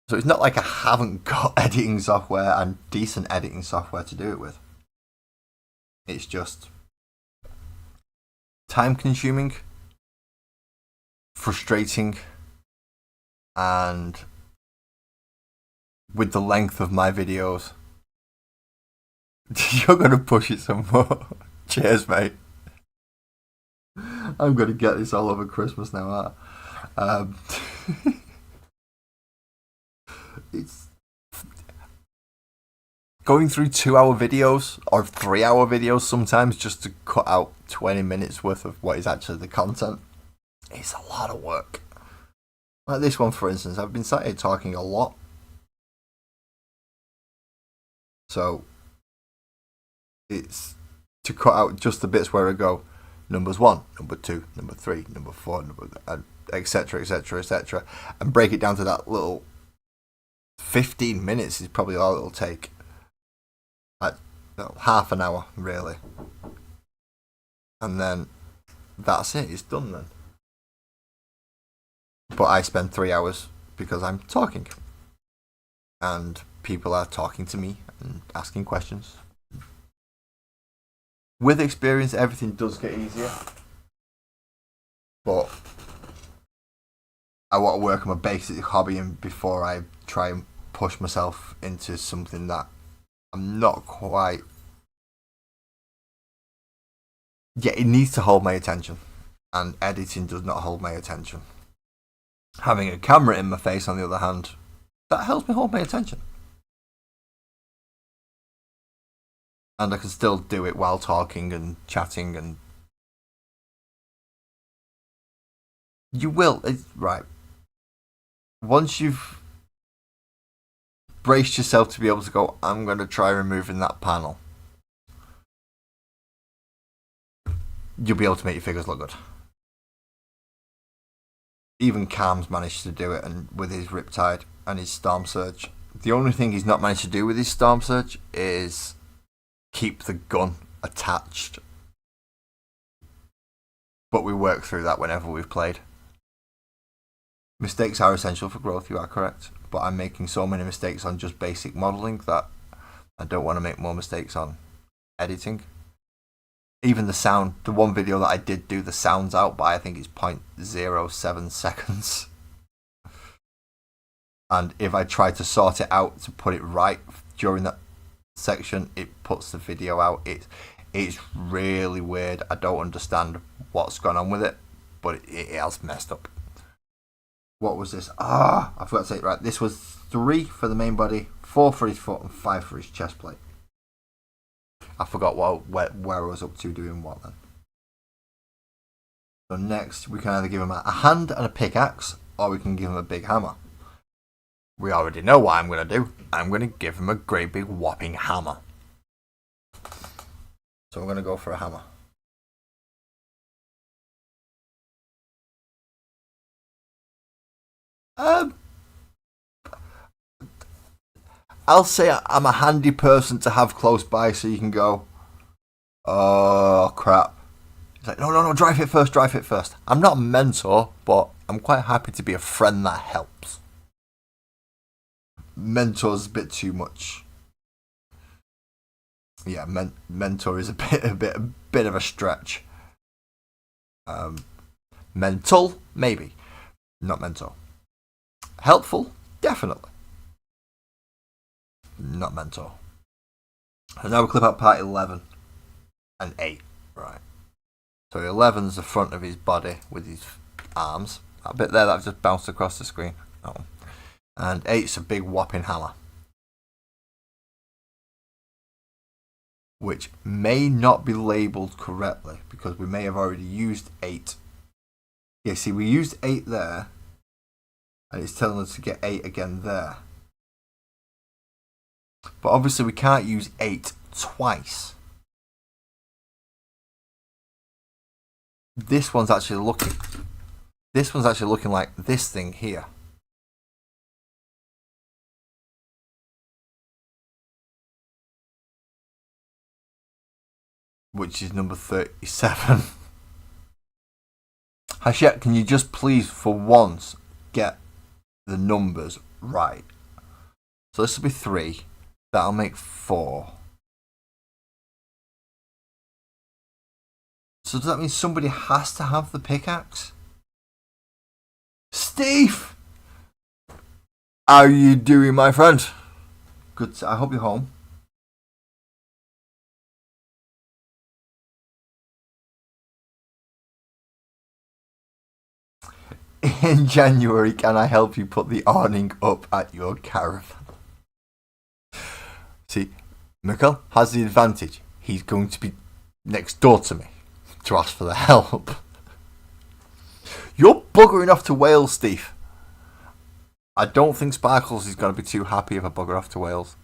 So it's not like I haven't got editing software and decent editing software to do it with. It's just time consuming, frustrating, and with the length of my videos, you're going to push it some more. Cheers, mate. I'm going to get this all over Christmas now, aren't I? It's going through 2-hour videos or 3-hour videos sometimes just to cut out 20 minutes worth of what is actually the content. It's a lot of work. Like this one, for instance, I've been sat here talking a lot. So it's to cut out just the bits where I go numbers 1, number 2, number 3, number 4, etc., etc., etc., and break it down to that little 15 minutes is probably all it'll take. Like half an hour, really. And then that's it, it's done then. But I spend 3 hours because I'm talking. And people are talking to me and asking questions. With experience, everything does get easier. But I want to work on my basic hobby and before I try and push myself into something that I'm not quite... Yeah, it needs to hold my attention. And editing does not hold my attention. Having a camera in my face, on the other hand, that helps me hold my attention. And I can still do it while talking and chatting and... You will, right. Once you've braced yourself to be able to go, I'm going to try removing that panel, you'll be able to make your figures look good. Even Cam's managed to do it, and with his Riptide and his Storm Surge. The only thing he's not managed to do with his Storm Surge is keep the gun attached. But we work through that whenever we've played. Mistakes are essential for growth, you are correct. But I'm making so many mistakes on just basic modelling that I don't want to make more mistakes on editing. Even the sound, the one video that I did do the sounds out by, I think it's 0.07 seconds. And if I try to sort it out to put it right during that section, it puts the video out. It's really weird. I don't understand what's gone on with it, but it has messed up. What was this? I forgot to say it right. This was 3 for the main body, 4 for his foot, and 5 for his chest plate. I forgot where I was up to doing what then. So next, we can either give him a hand and a pickaxe, or we can give him a big hammer. We already know what I'm going to do. I'm going to give him a great big whopping hammer. So I'm going to go for a hammer. I'll say I'm a handy person to have close by, so you can go, oh crap. He's like, no, drive it first. I'm not a mentor, but I'm quite happy to be a friend that helps. Mentor's a bit too much. Yeah, mentor is a bit of a stretch. Mental, maybe. Not mentor. Helpful, definitely. Not mentor. So now we clip out part 11 and 8. Right. So 11's the front of his body with his arms. That bit there that just bounced across the screen. Oh. And 8's a big whopping hammer. Which may not be labelled correctly because we may have already used 8. Yeah, see, we used 8 there. And it's telling us to get 8 again there. But obviously we can't use 8 twice. This one's actually looking like this thing here. Which is number 37. Hachette, can you just please for once get the numbers right? So this will be 3. That'll make 4. So does that mean somebody has to have the pickaxe? Steve! How are you doing, my friend? Good. I hope you're home. In January, can I help you put the awning up at your caravan? See, Mikkel has the advantage. He's going to be next door to me to ask for the help. You're buggering off to Wales, Steve. I don't think Sparkles is going to be too happy if I bugger off to Wales.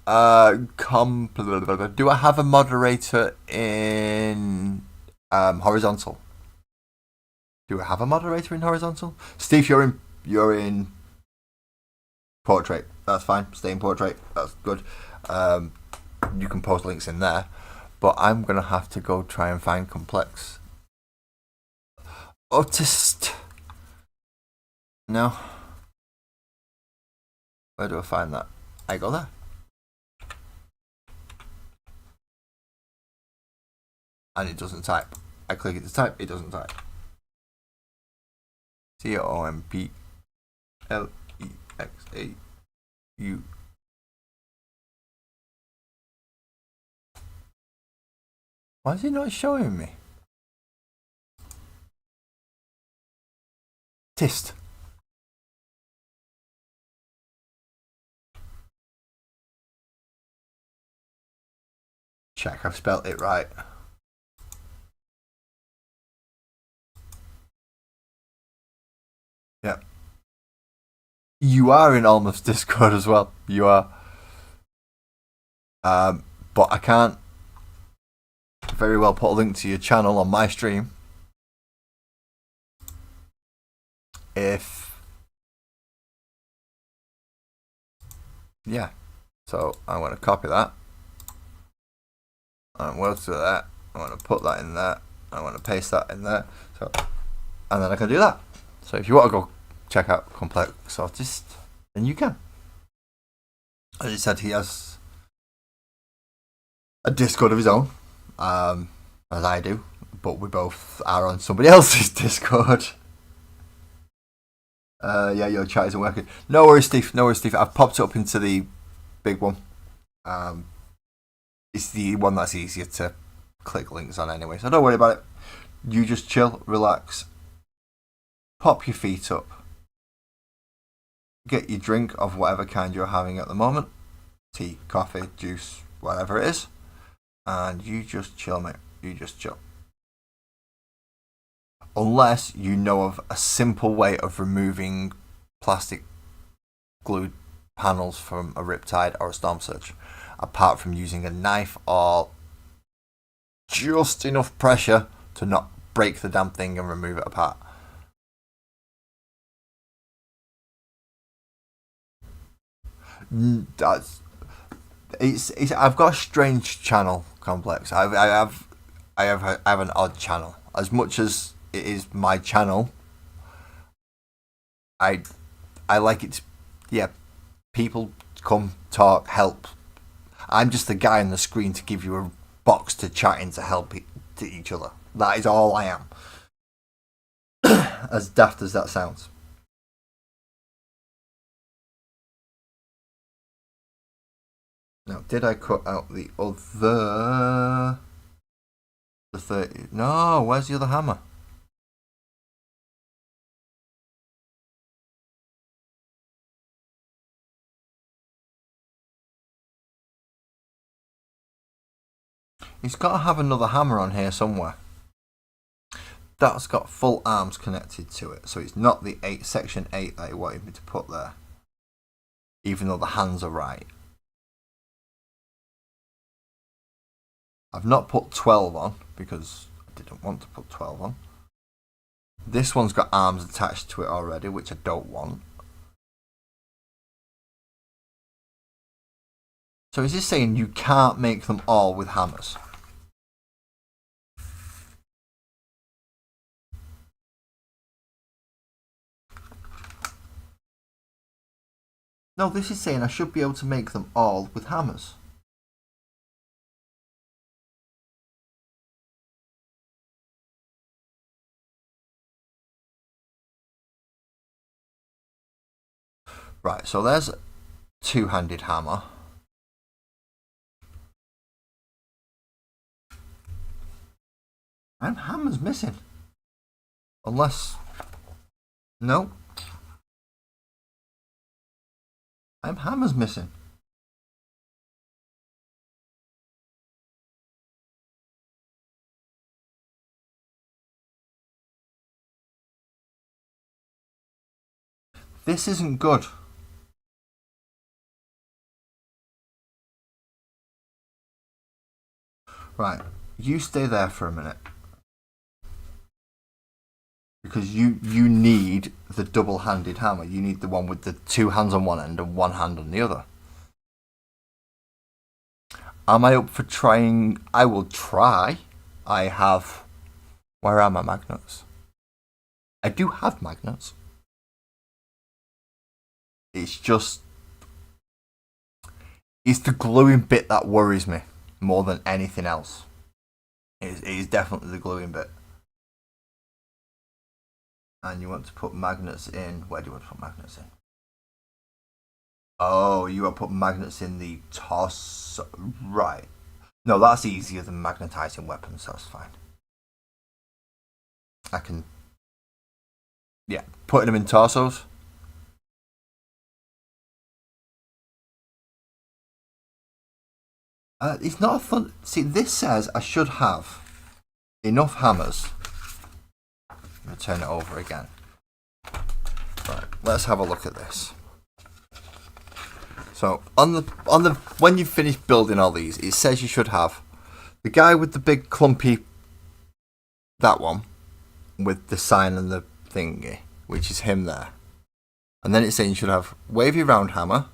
Do I have a moderator in horizontal? Do I have a moderator in horizontal? Steve, you're in portrait. That's fine. Stay in portrait. That's good. You can post links in there, but I'm gonna have to go try and find complex. Autist. No. Where do I find that? I go there. And it doesn't type. I click it to type, it doesn't type. COMPLEXAU. Why is it not showing me? Tist. Check, I've spelt it right. Yeah. You are in Almost Discord as well. You are. But I can't very well put a link to your channel on my stream if... Yeah. So I'm going to copy that. I'm going to do that. I'm going to put that in there. I'm going to paste that in there. So, and then I can do that. So if you want to go check out Complex Artist, then you can. As he said, he has a Discord of his own, as I do, but we both are on somebody else's Discord. Yeah, your chat isn't working. No worries, Steve. No worries, Steve. I've popped it up into the big one. It's the one that's easier to click links on anyway, so don't worry about it. You just chill, relax, pop your feet up, get your drink of whatever kind you're having at the moment, tea, coffee, juice, whatever it is, and you just chill, mate. You just chill. Unless you know of a simple way of removing plastic glued panels from a Riptide or a Storm Surge, apart from using a knife or just enough pressure to not break the damn thing and remove it apart. That's it's I've got a strange channel, Complex. I have an odd channel. As much as it is my channel, I like it. Yeah, people come, talk, help. I'm just the guy on the screen to give you a box to chat in to help to each other. That is all I am. As daft as that sounds. Now, did I cut out the other... The 30... No, where's the other hammer? He's got to have another hammer on here somewhere. That's got full arms connected to it, so it's not the section 8 that he wanted me to put there. Even though the hands are right. I've not put 12 on because I didn't want to put 12 on. This one's got arms attached to it already, which I don't want. So is this saying you can't make them all with hammers? No, this is saying I should be able to make them all with hammers. Right, so there's a two-handed hammer. And hammer's missing. Unless... No. Hammer's missing. This isn't good. Right, you stay there for a minute. Because you need the double-handed hammer. You need the one with the two hands on one end and one hand on the other. Am I up for trying? I will try. I have... Where are my magnets? I do have magnets. It's just... It's the gluing bit that worries me more than anything else. It is definitely the gluing bit. And you want to put magnets in... Where do you want to put magnets in? Oh, you want to put magnets in the torso... Right. No, that's easier than magnetizing weapons. That's fine. I can... Yeah, putting them in torsos. It's not a fun... See, this says I should have enough hammers. I'm going to turn it over again. Right, let's have a look at this. So, on the when you finish building all these, it says you should have the guy with the big clumpy... That one. With the sign and the thingy. Which is him there. And then it's saying you should have wavy round hammer.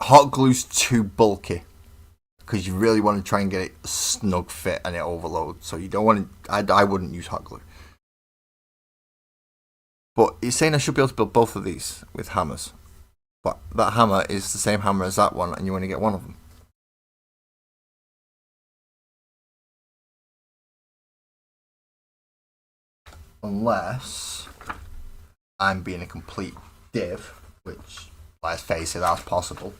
Hot glue's too bulky because you really want to try and get it snug fit and it overloads. So you don't want to. I wouldn't use hot glue. But it's saying I should be able to build both of these with hammers. But that hammer is the same hammer as that one, and you only get one of them. Unless I'm being a complete div, which, let's face it, that's possible.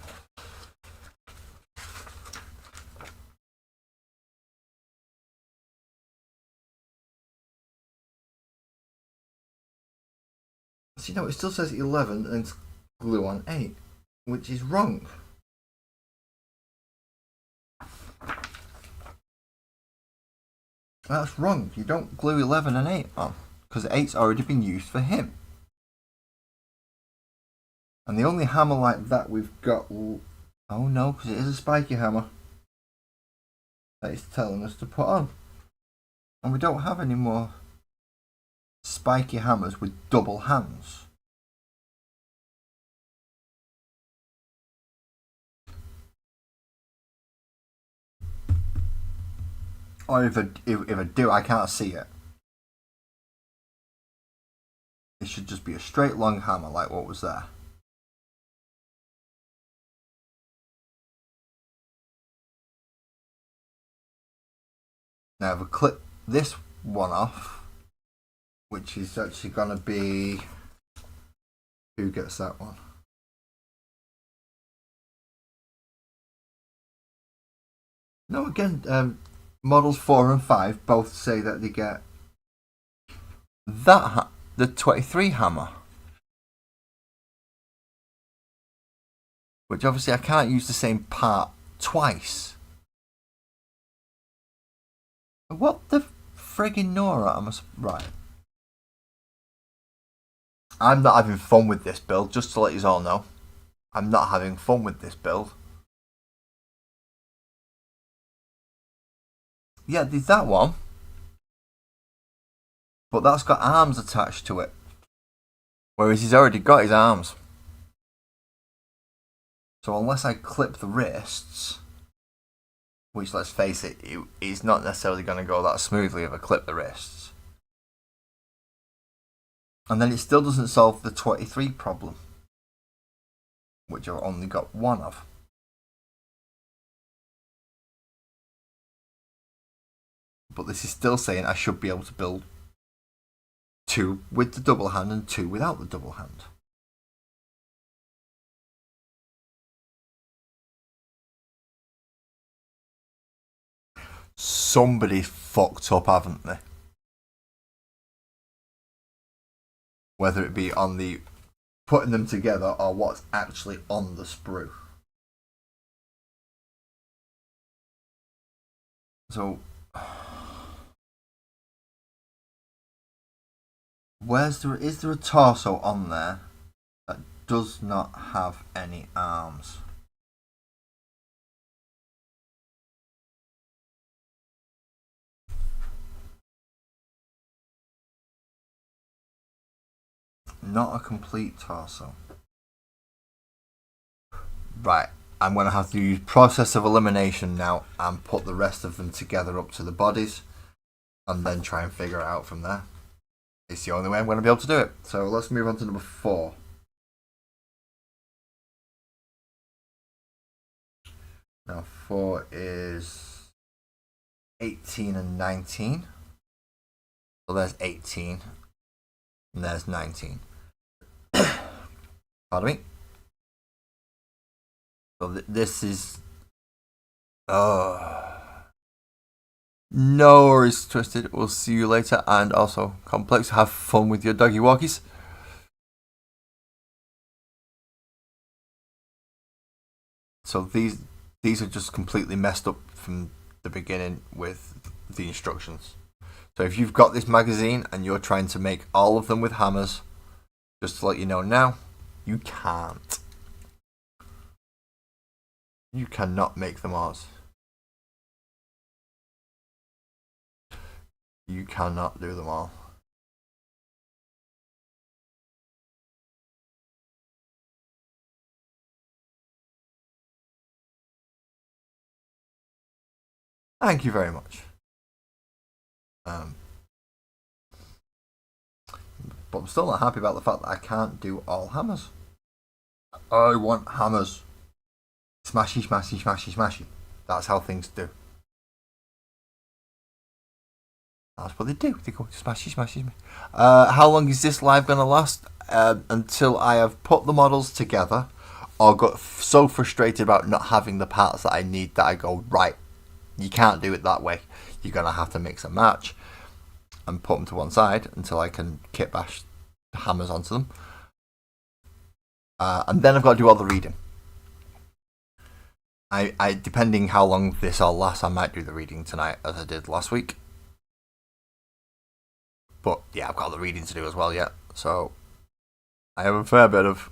See, no, it still says 11 and it's glue on 8, which is wrong. That's wrong. You don't glue 11 and 8 on, because 8's already been used for him. And the only hammer like that we've got... Oh no, because it is a spiky hammer that it's telling us to put on. And we don't have any more spiky hammers with double hands. Or if I do, I can't see it. It should just be a straight long hammer like what was there. Now if I clip this one off, which is actually going to be... Who gets that one? No, again, models 4 and 5 both say that they get that the 23 hammer. Which obviously I can't use the same part twice. What the friggin' Nora? Right. I'm not having fun with this build, just to let you all know. I'm not having fun with this build. Yeah, there's that one. But that's got arms attached to it. Whereas he's already got his arms. So unless I clip the wrists, which let's face it, it's not necessarily going to go that smoothly if I clip the wrists. And then it still doesn't solve the 23 problem, which I've only got one of. But this is still saying I should be able to build 2 with the double hand and 2 without the double hand. Somebody fucked up, haven't they? Whether it be on the putting them together or what's actually on the sprue. So, is there a torso on there that does not have any arms? Not a complete torso. Right, I'm going to have to use process of elimination now and put the rest of them together up to the bodies and then try and figure it out from there. It's the only way I'm going to be able to do it. So let's move on to number 4. Now 4 is 18 and 19. So there's 18 and there's 19. Pardon me. So this is... No worries, Twisted. We'll see you later. And also, Complex, have fun with your doggy walkies. So these are just completely messed up from the beginning with the instructions. So if you've got this magazine and you're trying to make all of them with hammers, just to let you know now, you can't. You cannot make them ours. You cannot do them all. Thank you very much. But I'm still not happy about the fact that I can't do all hammers. I want hammers. Smashy, smashy, smashy, smashy. That's how things do. That's what they do. They go smashy, smashy, smashy. How long is this live going to last? Until I have put the models together or got so frustrated about not having the parts that I need that I go, right, you can't do it that way. You're going to have to mix and match and put them to one side until I can kit bash hammers onto them. And then I've got to do all the reading. I depending how long this all lasts, I might do the reading tonight as I did last week. But yeah, I've got the reading to do as well yet. So I have a fair bit of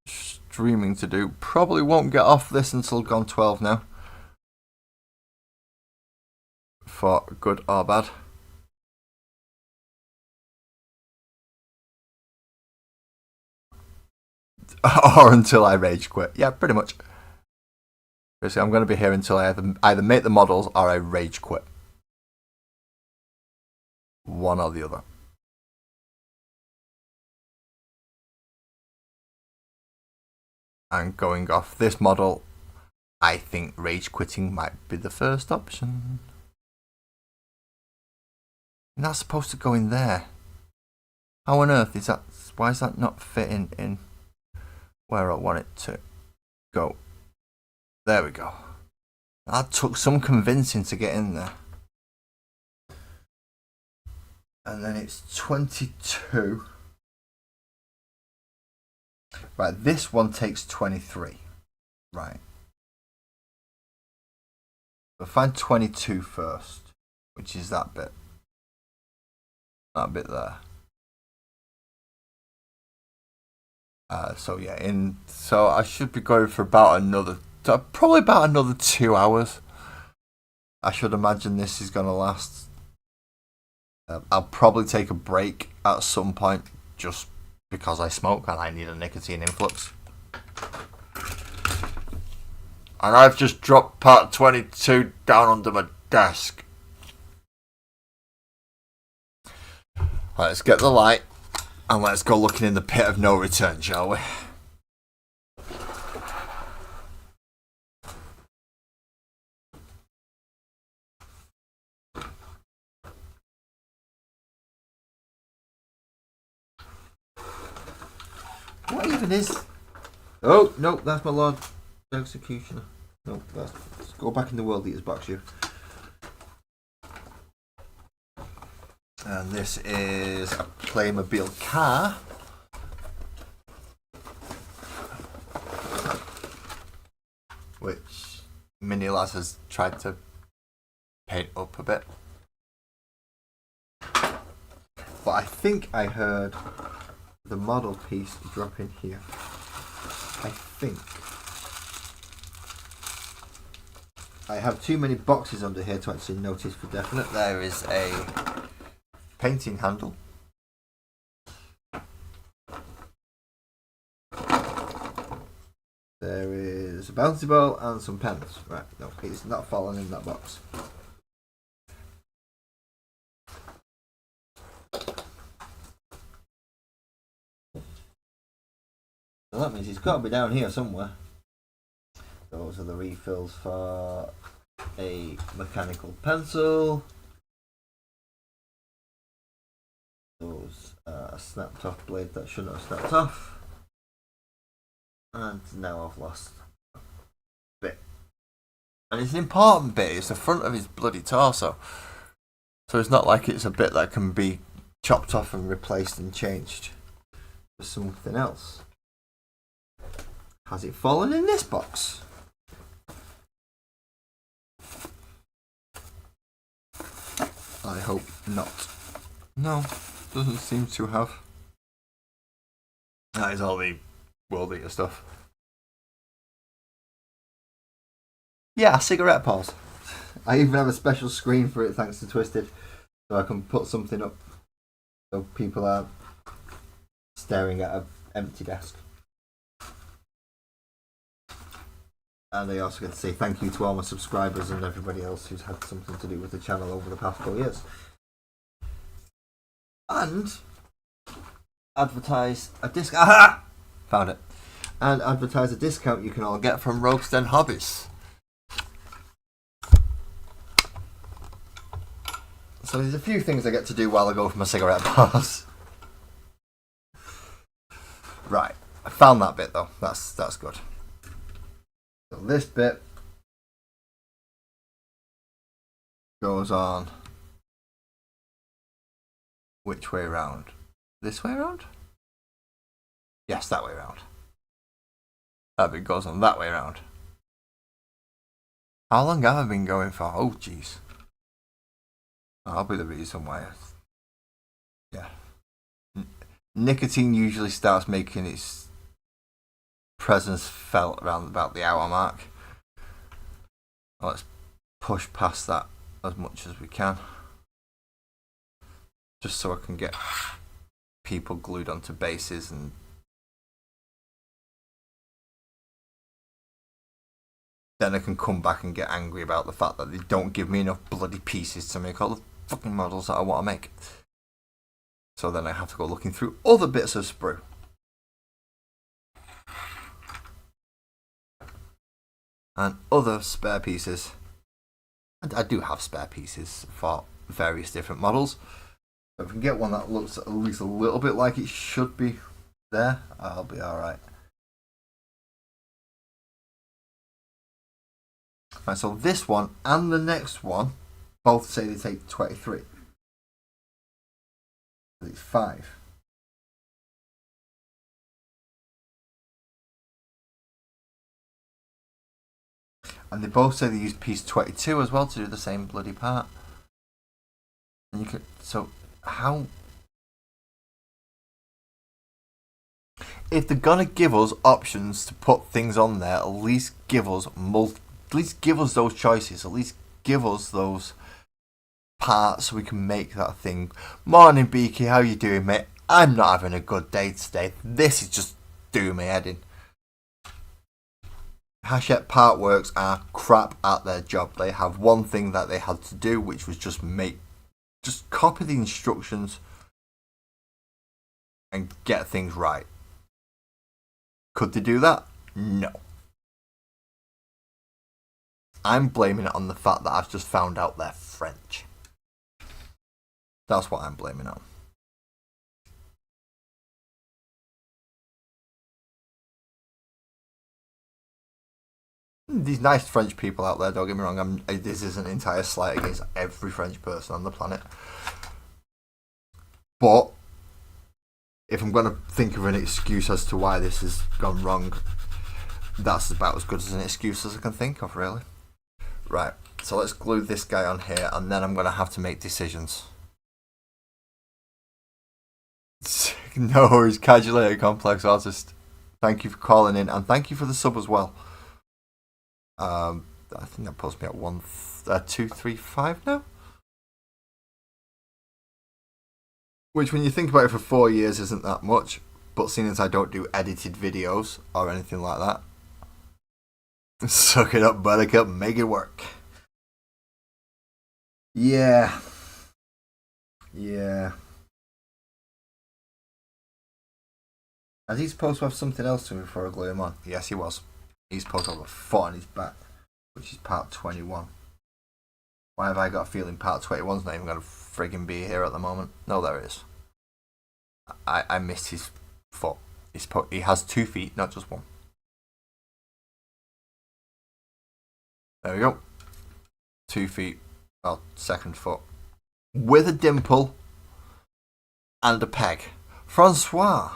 streaming to do. Probably won't get off this until gone 12 now. For good or bad. Or until I rage quit. Yeah, pretty much. Basically, I'm going to be here until I either make the models or I rage quit. One or the other. And going off this model, I think rage quitting might be the first option. And that's supposed to go in there. How on earth is that? Why is that not fitting in where I want it to go? There we go. That took some convincing to get in there. And then it's 22. Right, this one takes 23. Right. We'll find 22 first, which is that bit. That bit there. So yeah, so I should be going for probably about another 2 hours. I should imagine this is gonna last. I'll probably take a break at some point just because I smoke and I need a nicotine influx. And I've just dropped part 22 down under my desk. Let's get the light and let's go looking in the pit of no return, shall we? What even is... Oh, no, that's my Lord Executioner. No, let's go back in the World Eaters box, you. And this is a Playmobil car. Which Mini Laz has tried to paint up a bit. But I think I heard the model piece drop in here. I think. I have too many boxes under here to actually notice for definite. There is a painting handle. There is a bouncy ball and some pens. Right, no, it's not falling in that box. So that means it's got to be down here somewhere. Those are the refills for a mechanical pencil. Those are a snapped off blade that shouldn't have snapped off. And now I've lost a bit. And it's an important bit, it's the front of his bloody torso. So it's not like it's a bit that can be chopped off and replaced and changed for something else. Has it fallen in this box? I hope not. No, doesn't seem to have. That is all the World Eater stuff. Yeah, cigarette pause. I even have a special screen for it thanks to Twisted. So I can put something up so people are staring at an empty desk. And I also get to say thank you to all my subscribers and everybody else who's had something to do with the channel over the past 4 years. And advertise a discount. Aha! Found it. And advertise a discount you can all get from Rogue's Den Hobbies. So there's a few things I get to do while I go for my cigarette pause. Right, I found that bit though. That's good. So this bit goes on which way round? This way round? Yes, that way round. That bit goes on that way round. How long have I been going for? Oh jeez. That'll be the reason why. Yeah. Nicotine usually starts making its presence felt around about the hour mark. Let's push past that as much as we can. Just so I can get people glued onto bases and then I can come back and get angry about the fact that they don't give me enough bloody pieces to make all the fucking models that I want to make. So then I have to go looking through other bits of sprue. And other spare pieces. And I do have spare pieces for various different models. If I can get one that looks at least a little bit like it should be there, I'll be alright. Right, so this one and the next one both say they take 23. It's 5. And they both say they use piece 22 as well to do the same bloody part. And you could, so how, if they're gonna give us options to put things on there, at least give us at least give us those choices, at least give us those parts so we can make that thing. Morning Beaky, how you doing, mate? I'm not having a good day today. This is just doing my head in. Hachette Part Works are crap at their job. They have one thing that they had to do, which was just copy the instructions and get things right. Could they do that? No. I'm blaming it on the fact that I've just found out they're French. That's what I'm blaming on. these nice French people out there, don't get me wrong, this is an entire slight against every French person on the planet. But if I'm going to think of an excuse as to why this has gone wrong, that's about as good as an excuse as I can think of, really. Right, so let's glue this guy on here, and then I'm going to have to make decisions. No worries, Casualator Complex Artist. Thank you for calling in, and thank you for the sub as well. I think that puts me at 235 now. Which, when you think about it, for 4 years isn't that much. But seeing as I don't do edited videos or anything like that, suck it up, buttercup, make it work. Yeah. And he's supposed to have something else to me before I glue him on. Yes, he was. He's supposed to have a foot on his back, which is part 21. Why have I got a feeling part 21's not even going to friggin' be here at the moment? No, there it is. I missed his foot. He has 2 feet, not just one. There we go. 2 feet. Well, second foot. With a dimple and a peg. Francois,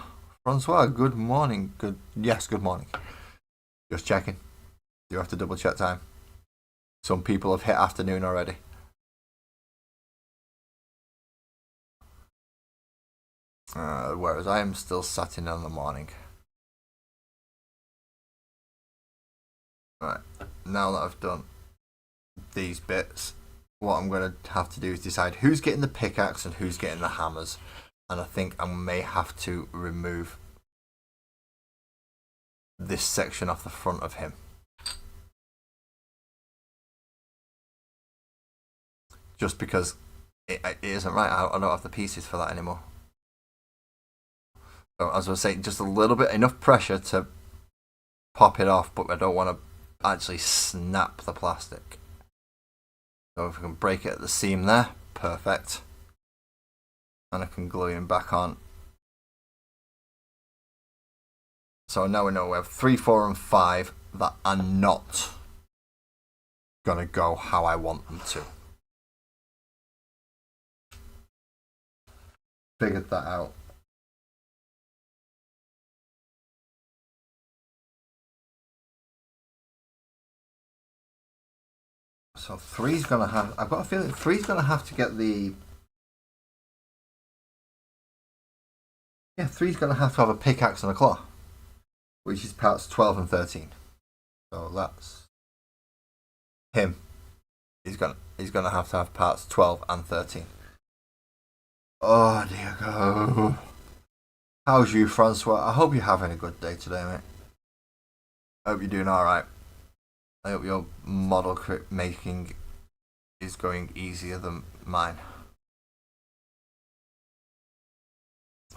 good morning. Yes, good morning. Just checking. You have to double check time. Some people have hit afternoon already. Whereas I am still sat in the morning. Right, now that I've done these bits, what I'm going to have to do is decide who's getting the pickaxe and who's getting the hammers. And I think I may have to remove this section off the front of him. Just because it isn't right. I don't have the pieces for that anymore. So as I was saying, just a little bit, enough pressure to pop it off, but I don't want to actually snap the plastic. So if I can break it at the seam there, perfect. And I can glue him back on. So now we know we have 3, 4, and 5 that are not gonna go how I want them to. Figured that out. So 3's gonna have. I've got a feeling 3's gonna have to get the. Yeah, 3's gonna have to have a pickaxe and a claw, which is parts 12 and 13. So that's him. He's gonna have to have parts 12 and 13. Oh dear God. How's you, Francois? I hope you're having a good day today, mate. I hope you're doing alright. I hope your model making is going easier than mine.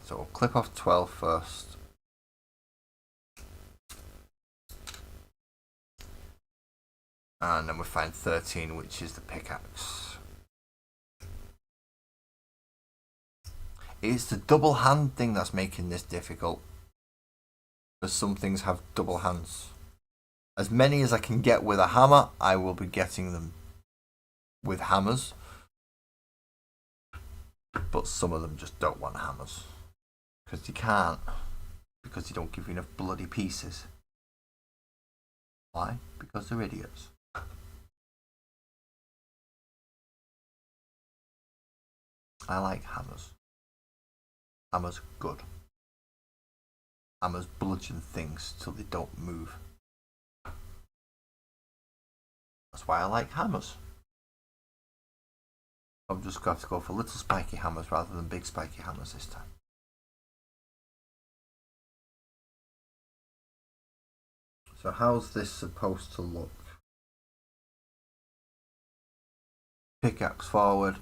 So we'll clip off 12 first. And then we'll find 13, which is the pickaxe. It's the double hand thing that's making this difficult. Because some things have double hands. As many as I can get with a hammer, I will be getting them with hammers. But some of them just don't want hammers. Because you can't. Because they don't give you enough bloody pieces. Why? Because they're idiots. I like hammers. Hammers are good. Hammers bludgeon things till they don't move. That's why I like hammers. I've just got to go for little spiky hammers rather than big spiky hammers this time. So how's this supposed to look? Pickaxe forward.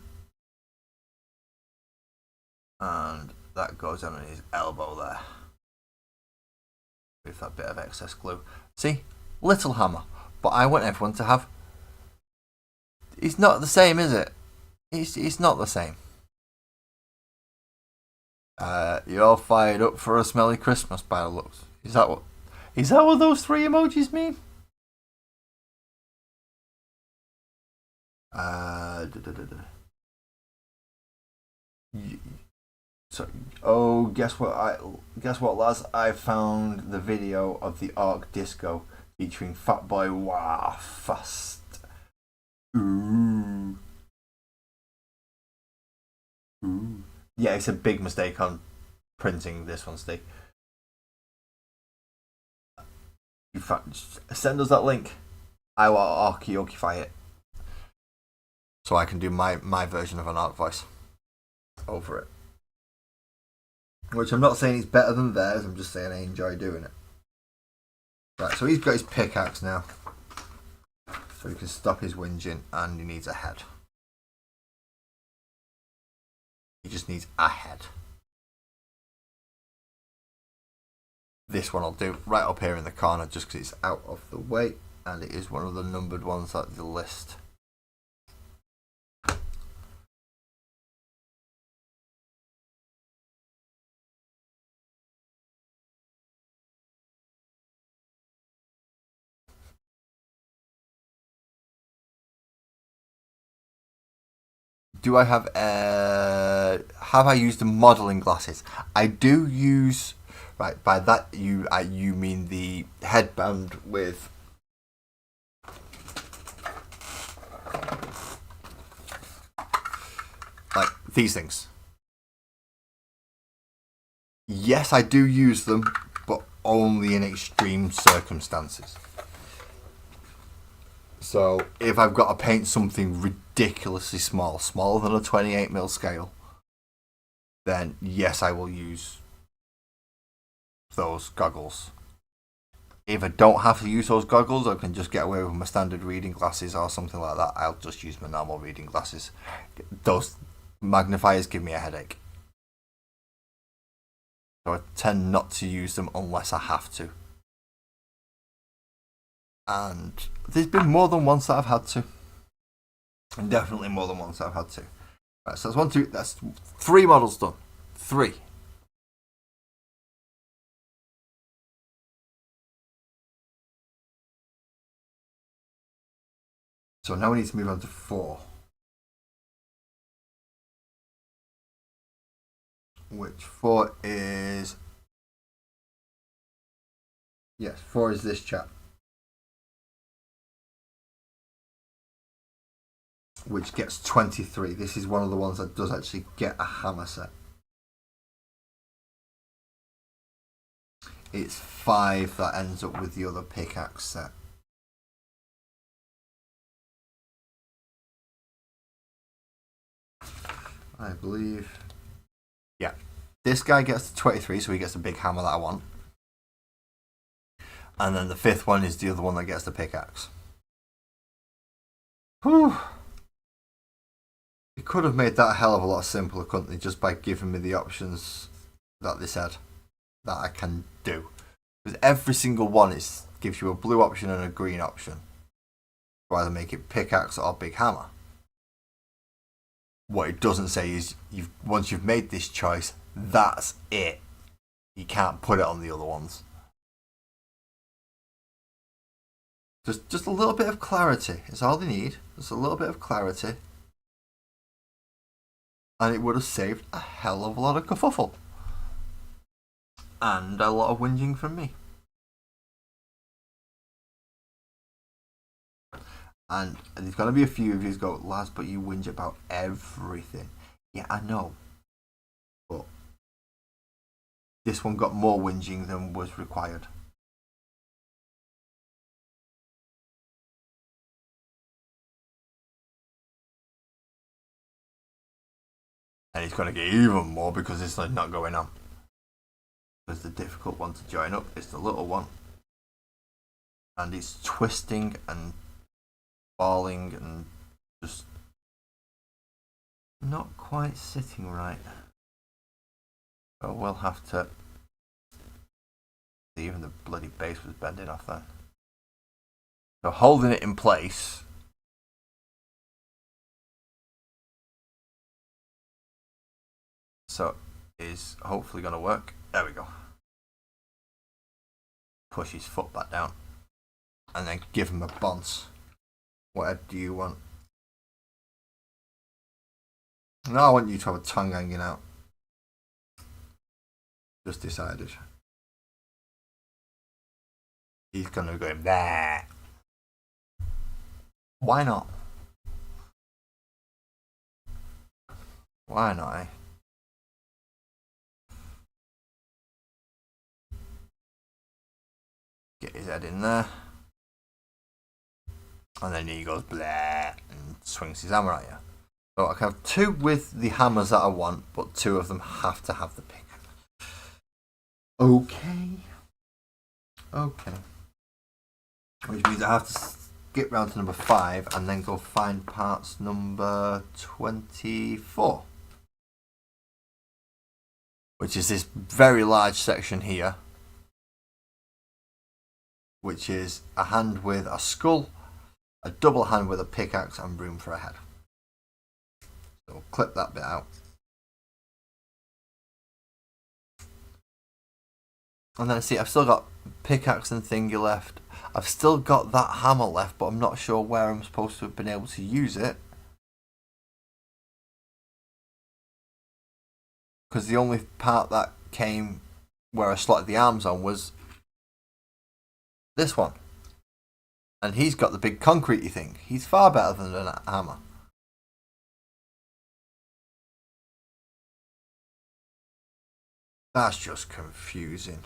And that goes on his elbow there. With that bit of excess glue. See? Little hammer. But I want everyone to have... It's not the same, is it? It's not the same. You're all fired up for a smelly Christmas by the looks. Is that what those 3 emojis mean? So, guess what, lads? I found the video of the Arc Disco featuring Fatboy Fast. Ooh. Yeah, it's a big mistake on printing this one, Steve. Send us that link. I will archaeoify it, so I can do my version of an Arc voice over it. Which I'm not saying it's better than theirs. I'm just saying I enjoy doing it. Right, so he's got his pickaxe now, so he can stop his whinging, and he needs a head. He just needs a head. This one I'll do right up here in the corner just because it's out of the way, and it is one of the numbered ones at the list. Do I have I used the modelling glasses? I do use. Right, by that you mean the headband with like these things. Yes, I do use them, but only in extreme circumstances. So if I've got to paint something ridiculously small, smaller than a 28mm scale, then yes, I will use those goggles. If I don't have to use those goggles, I can just get away with my standard reading glasses or something like that. I'll just use my normal reading glasses. Those magnifiers give me a headache, so I tend not to use them unless I have to. And there's been more than once that I've had to. And definitely more than once that I've had to. Right, so that's 3 models done. 3. So now we need to move on to 4. Which 4 is... Yes, 4 is this chap. Which gets 23. This is one of the ones that does actually get a hammer set. It's 5 that ends up with the other pickaxe set. I believe. Yeah. This guy gets 23, so he gets the big hammer that I want. And then the 5th one is the other one that gets the pickaxe. Whew. They could have made that a hell of a lot simpler, couldn't they, just by giving me the options that they said that I can do. Because every single one gives you a blue option and a green option. To either make it pickaxe or big hammer. What it doesn't say is once you've made this choice, that's it. You can't put it on the other ones. Just a little bit of clarity is all they need. Just a little bit of clarity. And it would have saved a hell of a lot of kerfuffle. And a lot of whinging from me. And there's going to be a few of you who go, Laz, but you whinge about everything. Yeah, I know. But this one got more whinging than was required. And it's going to get even more because it's not going on. Because the difficult one to join up is the little one. And it's twisting and falling and just not quite sitting right. So we'll have to... Even the bloody base was bending off then. So holding it in place... So is hopefully going to work. There we go. Push his foot back down. And then give him a bounce. What head do you want? No, I want you to have a tongue hanging out. Just decided. He's gonna go there. Why not? Why not, eh? Get his head in there. And then he goes blah and swings his hammer at you. So I can have two with the hammers that I want, but two of them have to have the pick. Okay. Which means I have to skip round to number 5 and then go find parts number 24. Which is this very large section here. Which is a hand with a skull, a double hand with a pickaxe, and room for a head. So we'll clip that bit out. And then see, I've still got pickaxe and thingy left. I've still got that hammer left, but I'm not sure where I'm supposed to have been able to use it. Because the only part that came where I slotted the arms on was this one. And he's got the big concretey thing. He's far better than a hammer. That's just confusing.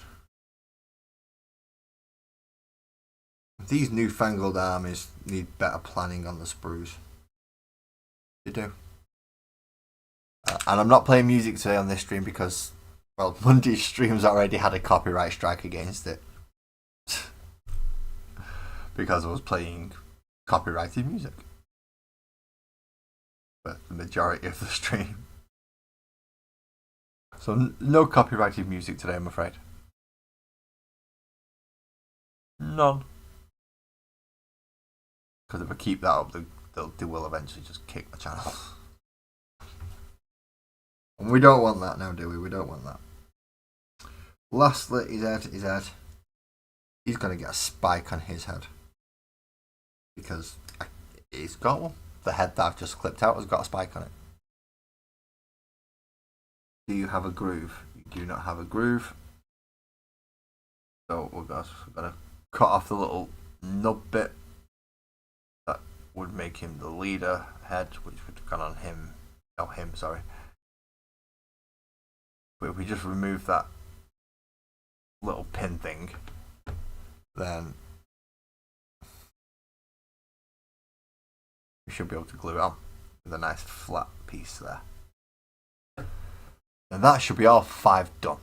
These newfangled armies need better planning on the sprues. They do. And I'm not playing music today on this stream because, well, Monday's streams already had a copyright strike against it. Because I was playing copyrighted music. But the majority of the stream. So no copyrighted music today, I'm afraid. None. Because if I keep that up, they will eventually just kick the channel. And we don't want that now, do we? We don't want that. Lastly, his head. He's going to get a spike on his head. Because he's got one. The head that I've just clipped out has got a spike on it. Do you have a groove? You do not have a groove. So we're going to cut off the little nub bit. That would make him the leader head, which would have gone on him. No, him, sorry. But if we just remove that little pin thing, then we should be able to glue it on with a nice flat piece there. And that should be all 5 done.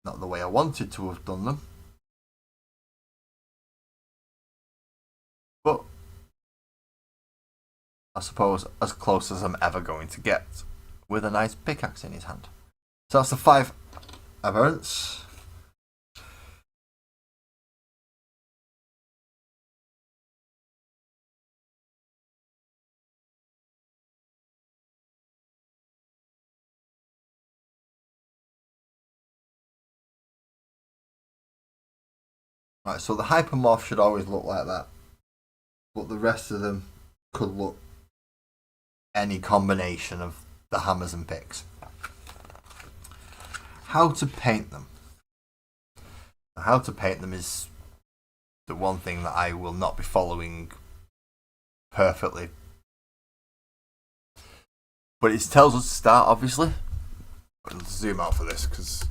Not the way I wanted to have done them. But I suppose as close as I'm ever going to get with a nice pickaxe in his hand. So that's the 5 aberrants. Right, so the hypermorph should always look like that. But the rest of them could look any combination of the hammers and picks. How to paint them. How to paint them is the one thing that I will not be following perfectly. But it tells us to start, obviously. Let's zoom out for this because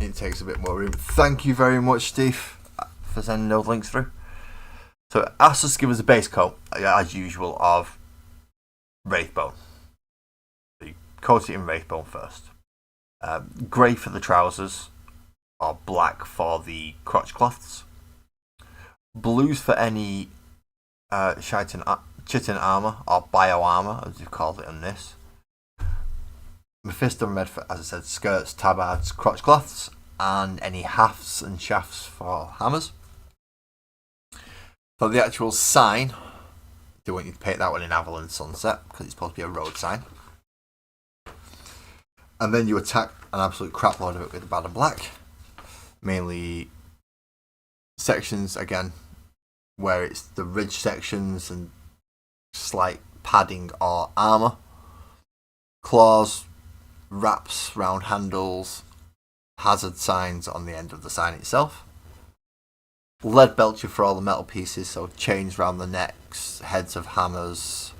it takes a bit more room. Thank you very much, Steve, for sending those links through. So it asks us to give us a base coat, as usual, of Wraithbone. So you coat it in Wraithbone first. Grey for the trousers, or black for the crotch cloths. Blues for any chitin armour, or bio armour, as you've called it in this. Mephisto red for, as I said, skirts, tabards, crotch cloths, and any hafts and shafts for hammers. For the actual sign, they want you to paint that one in Avalon Sunset because it's supposed to be a road sign. And then you attack an absolute crap load of it with bad and black. Mainly sections, again, where it's the ridge sections and slight padding or armour. Claws, wraps round handles, hazard signs on the end of the sign itself. Lead belcher for all the metal pieces, so chains round the necks, heads of hammers,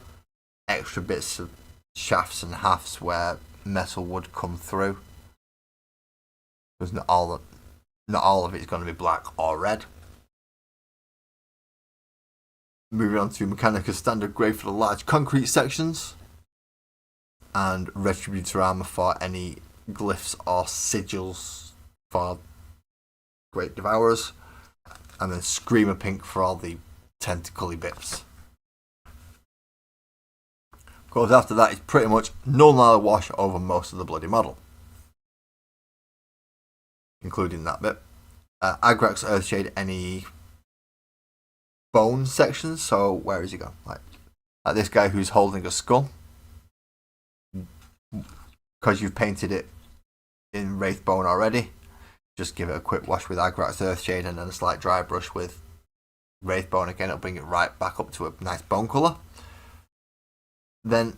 extra bits of shafts and hafts where metal would come through. Because not all of it is going to be black or red. Moving on to Mechanica standard grey for the large concrete sections. And Retributor armour for any glyphs or sigils for Great Devourers. And then Screamer pink for all the tentacly bits. Goes after that is pretty much null nada wash over most of the bloody model. Including that bit. Agrax Earthshade any bone sections, so where is he gone? Like this guy who's holding a skull. Because you've painted it in Wraithbone already, just give it a quick wash with Agrax Earthshade and then a slight dry brush with Wraithbone again. It'll bring it right back up to a nice bone colour. Then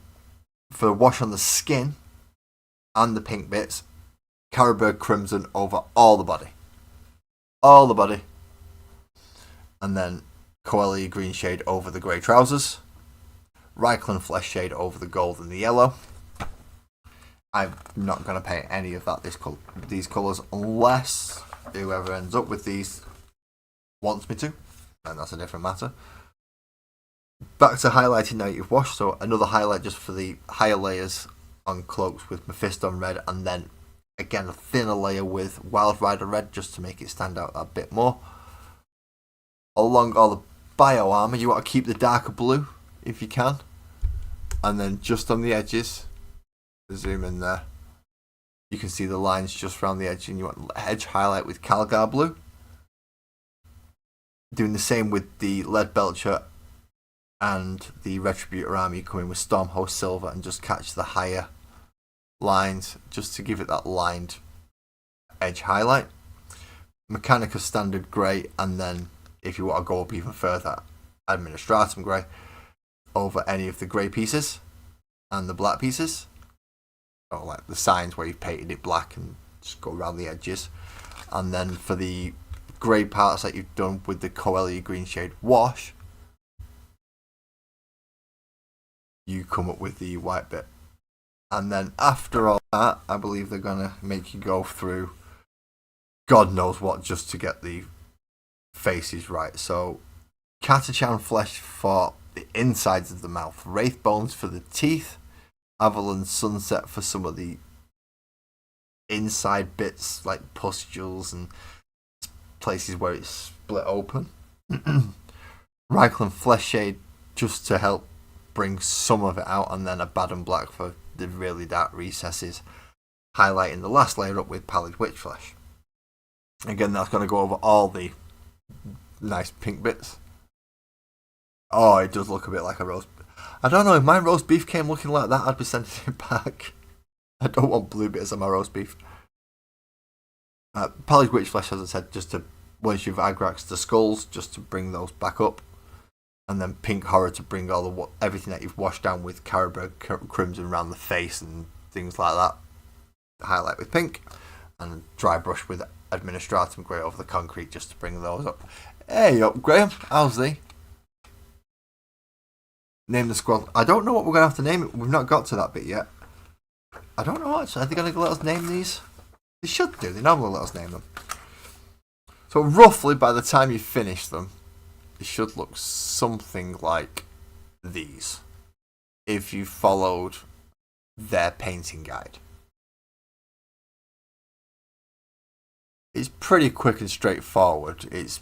for the wash on the skin and the pink bits, Carroburg Crimson over all the body. All the body. And then Coelia Green shade over the grey trousers. Reichland Flesh shade over the gold and the yellow. I'm not going to paint any of that these colours unless whoever ends up with these wants me to, and that's a different matter. Back to highlighting now you've washed, so another highlight just for the higher layers on cloaks with Mephisto red, and then again a thinner layer with Wild Rider red just to make it stand out a bit more. Along all the bio armour you want to keep the darker blue if you can, and then just on the edges, zoom in there, you can see the lines just around the edge, and you want edge highlight with Calgar blue. Doing the same with the Lead Belcher and the Retributor armor, you come in with Stormhost silver and just catch the higher lines just to give it that lined edge highlight. Mechanica standard grey, and then if you want to go up even further, Administratum grey over any of the grey pieces and the black pieces. Or like the signs where you've painted it black and just go around the edges. And then for the grey parts that you've done with the Coelia Green shade wash, you come up with the white bit. And then after all that, I believe they're going to make you go through God knows what just to get the faces right. So Catachan Flesh for the insides of the mouth, Wraith Bones for the teeth, Avalon Sunset for some of the inside bits like pustules and places where it's split open. Reichland Flesh Shade just to help bring some of it out, and then a Baden Black for the really dark recesses, highlighting the last layer up with Pallid Witch Flesh. Again, that's going to go over all the nice pink bits. Oh, it does look a bit like a roast. I don't know, if my roast beef came looking like that, I'd be sending it back. I don't want blue bits on my roast beef. Pallid Witch Flesh, as I said, just to, once you've agraxed the skulls, just to bring those back up. And then Pink Horror to bring all the everything that you've washed down with Carroburg Crimson around the face and things like that. Highlight with pink. And dry brush with Administratum Grey over the concrete just to bring those up. Hey up, Graham. How's the? Name the squad. I don't know what we're going to have to name it. We've not got to that bit yet. I don't know actually. Are they going to let us name these? They should do. They normally let us name them. So roughly by the time you finish them, it should look something like these. If you followed their painting guide. It's pretty quick and straightforward. It's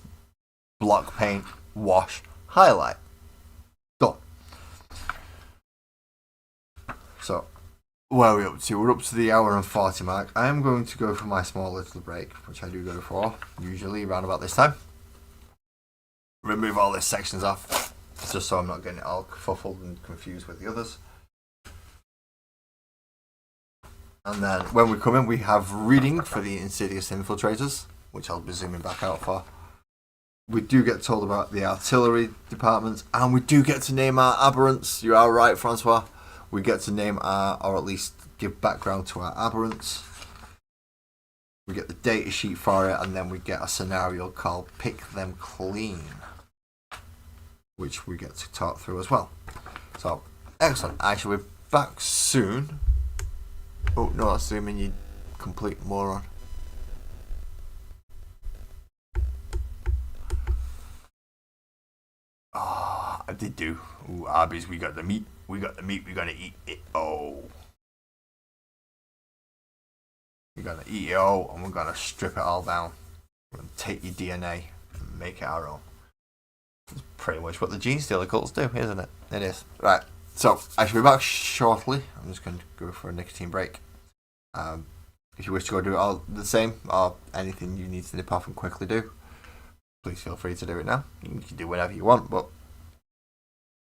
block paint, wash, highlight. Done. So, where are we up to? We're up to the hour and 40 mark. I am going to go for my small little break, which I do go for, usually around about this time. Remove all these sections off, just so I'm not getting it all kerfuffled and confused with the others. And then when we come in, we have reading for the Insidious Infiltrators, which I'll be zooming back out for. we do get told about the artillery departments, and we do get to name our aberrants. You are right, Francois. We get to name our, or at least give background to our aberrants. We get the data sheet for it, and then we get a scenario called Pick Them Clean, which we get to talk through as well. So, excellent. I shall be back soon. Oh, no, that's assuming you complete moron. Oh, I did do. Ooh, Arby's, we got the meat. We got the meat, we're gonna eat it. Oh. We're gonna eat it all, and we're gonna strip it all down. We're gonna take your DNA and make it our own. That's pretty much what the gene stealer cults do, isn't it? It is. Right. So I shall be back shortly. I'm just going to go for a nicotine break. If you wish to go do it all the same, or anything you need to nip off and quickly do, please feel free to do it now. You can do whatever you want, but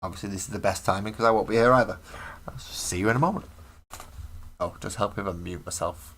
obviously this is the best timing because I won't be here either. I'll see you in a moment. Oh, just help if I mute myself.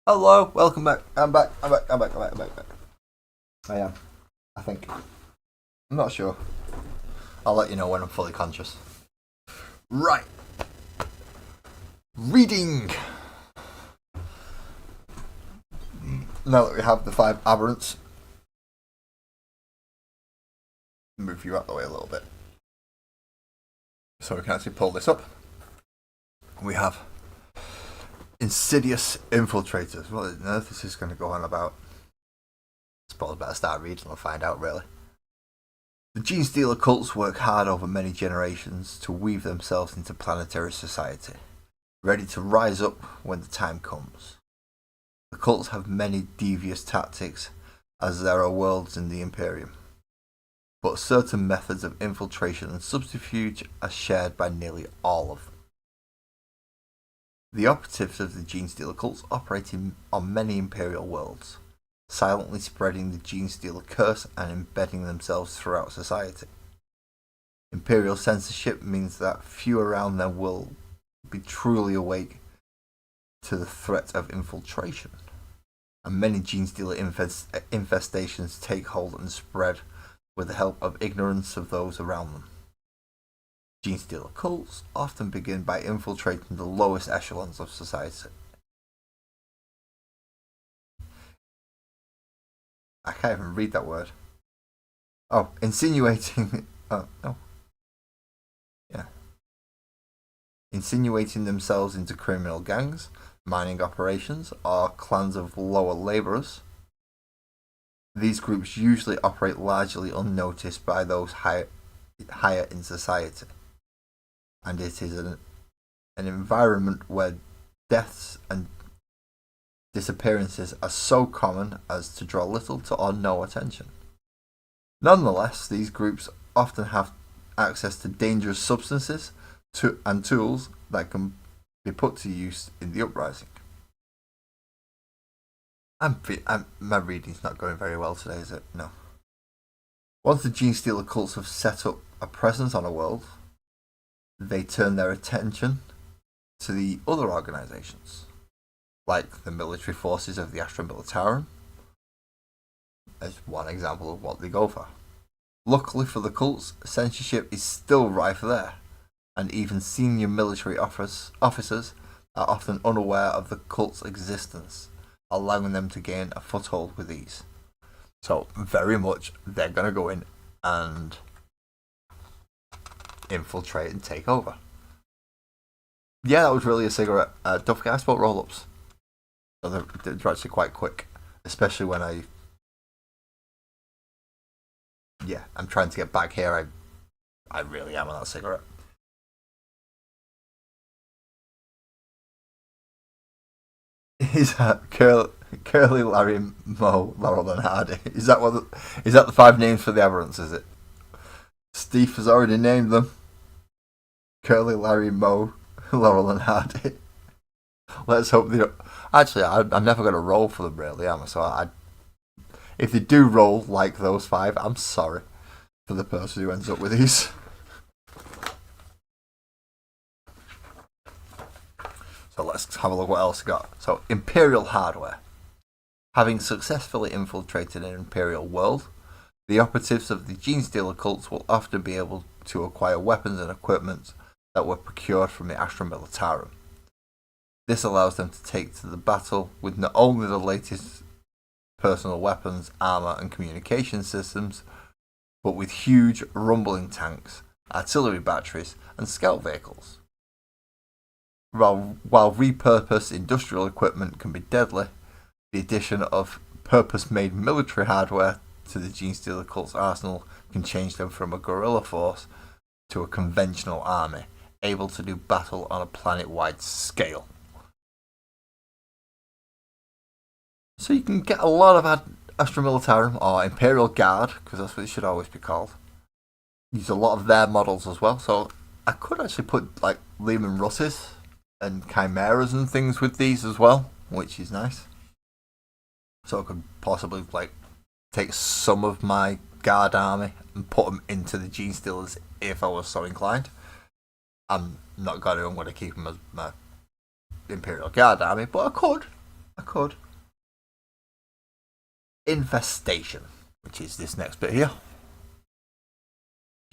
Hello, welcome back. I'm back. I am. I think. I'm not sure. I'll let you know when I'm fully conscious. Right. Reading. Now that we have the 5 aberrants, move you out the way a little bit so we can actually pull this up. We have insidious infiltrators. What on earth is this going to go on about? It's probably better start reading and find out, really. The gene stealer cults work hard over many generations to weave themselves into planetary society, ready to rise up when the time comes. The cults have many devious tactics, as there are worlds in the Imperium, but certain methods of infiltration and subterfuge are shared by nearly all of them. The operatives of the gene stealer cults operate on many Imperial worlds, silently spreading the gene stealer curse and embedding themselves throughout society. Imperial censorship means that few around them will be truly awake to the threat of infiltration, and many gene stealer infestations take hold and spread with the help of ignorance of those around them. Gene stealer cults often begin by infiltrating the lowest echelons of society. I can't even read that word. Oh, insinuating. Oh, no. Yeah. Insinuating themselves into criminal gangs, mining operations, or clans of lower labourers. These groups usually operate largely unnoticed by those higher in society, and it is an environment where deaths and disappearances are so common as to draw little to no attention. Nonetheless, these groups often have access to dangerous substances and tools that can be put to use in the uprising. My reading's not going very well today, is it? No. Once the gene stealer cults have set up a presence on a world, they turn their attention to the other organisations, like the military forces of the Astra Militarum, as one example of what they go for. Luckily for the cults, censorship is still rife there, and even senior military officers are often unaware of the cult's existence, allowing them to gain a foothold with ease. So, very much, they're going to go in and infiltrate and take over. Yeah, that was really a cigarette. Don't forget I spoke roll-ups. So they're actually quite quick, especially when I'm trying to get back here. I really am on that cigarette. Is that Curly, Larry, Moe, Laurel, and Hardy? Is that the 5 names for the Aberrants? Is it? Steve has already named them. Curly, Larry, Moe, Laurel, and Hardy. Let's hope they don't. Actually, I'm never going to roll for them, really, am I? So if they do roll like those 5, I'm sorry for the person who ends up with these. So let's have a look what else we got. So, Imperial hardware. Having successfully infiltrated an Imperial world, the operatives of the gene stealer cults will often be able to acquire weapons and equipment that were procured from the Astra Militarum. This allows them to take to the battle with not only the latest personal weapons, armour and communication systems, but with huge rumbling tanks, artillery batteries and scout vehicles. While repurposed industrial equipment can be deadly, the addition of purpose-made military hardware to the gene stealer cult's arsenal can change them from a guerrilla force to a conventional army, able to do battle on a planet-wide scale. So you can get a lot of Astra Militarum, or Imperial Guard, because that's what it should always be called. Use a lot of their models as well, so I could actually put like Lehman Russes and Chimeras and things with these as well, which is nice. So I could possibly like take some of my Guard army and put them into the Gene Stealers if I was so inclined. I'm not going to keep them as my Imperial Guard army, but I could. I could. Infestation, which is this next bit here.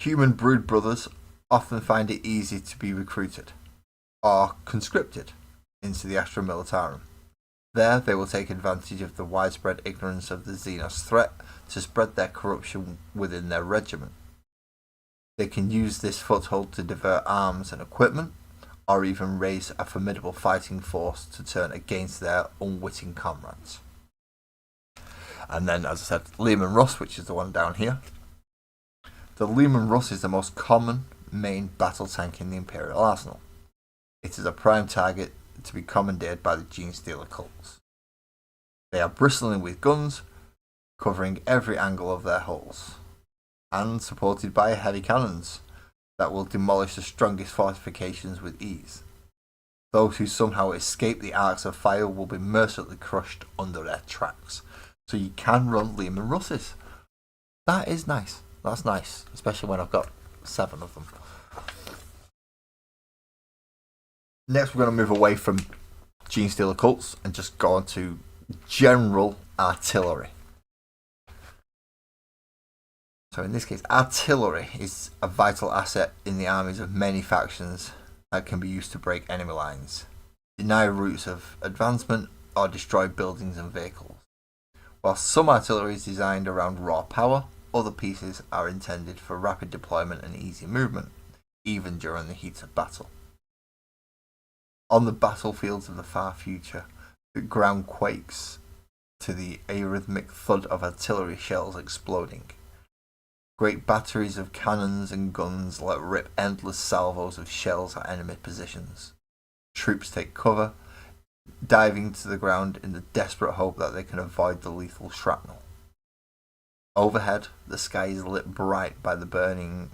Human brood brothers often find it easy to be recruited or conscripted into the Astra Militarum. There, they will take advantage of the widespread ignorance of the Xenos threat to spread their corruption within their regiment. They can use this foothold to divert arms and equipment, or even raise a formidable fighting force to turn against their unwitting comrades. And then, as I said, Lehman Russ, which is the one down here. The Lehman Russ is the most common main battle tank in the Imperial arsenal. It is a prime target to be commandeered by the Genestealer cults. They are bristling with guns, covering every angle of their hulls, and supported by heavy cannons that will demolish the strongest fortifications with ease. Those who somehow escape the arcs of fire will be mercilessly crushed under their tracks. So you can run Lehman Russes. That is nice. That's nice, especially when I've got 7 of them. Next, we're going to move away from Genestealer cults and just go on to general artillery. So in this case, artillery is a vital asset in the armies of many factions that can be used to break enemy lines, deny routes of advancement, or destroy buildings and vehicles. While some artillery is designed around raw power, other pieces are intended for rapid deployment and easy movement, even during the heat of battle. On the battlefields of the far future, the ground quakes to the arrhythmic thud of artillery shells exploding. Great batteries of cannons and guns let rip endless salvos of shells at enemy positions. Troops take cover, diving to the ground in the desperate hope that they can avoid the lethal shrapnel. Overhead, the sky is lit bright by the burning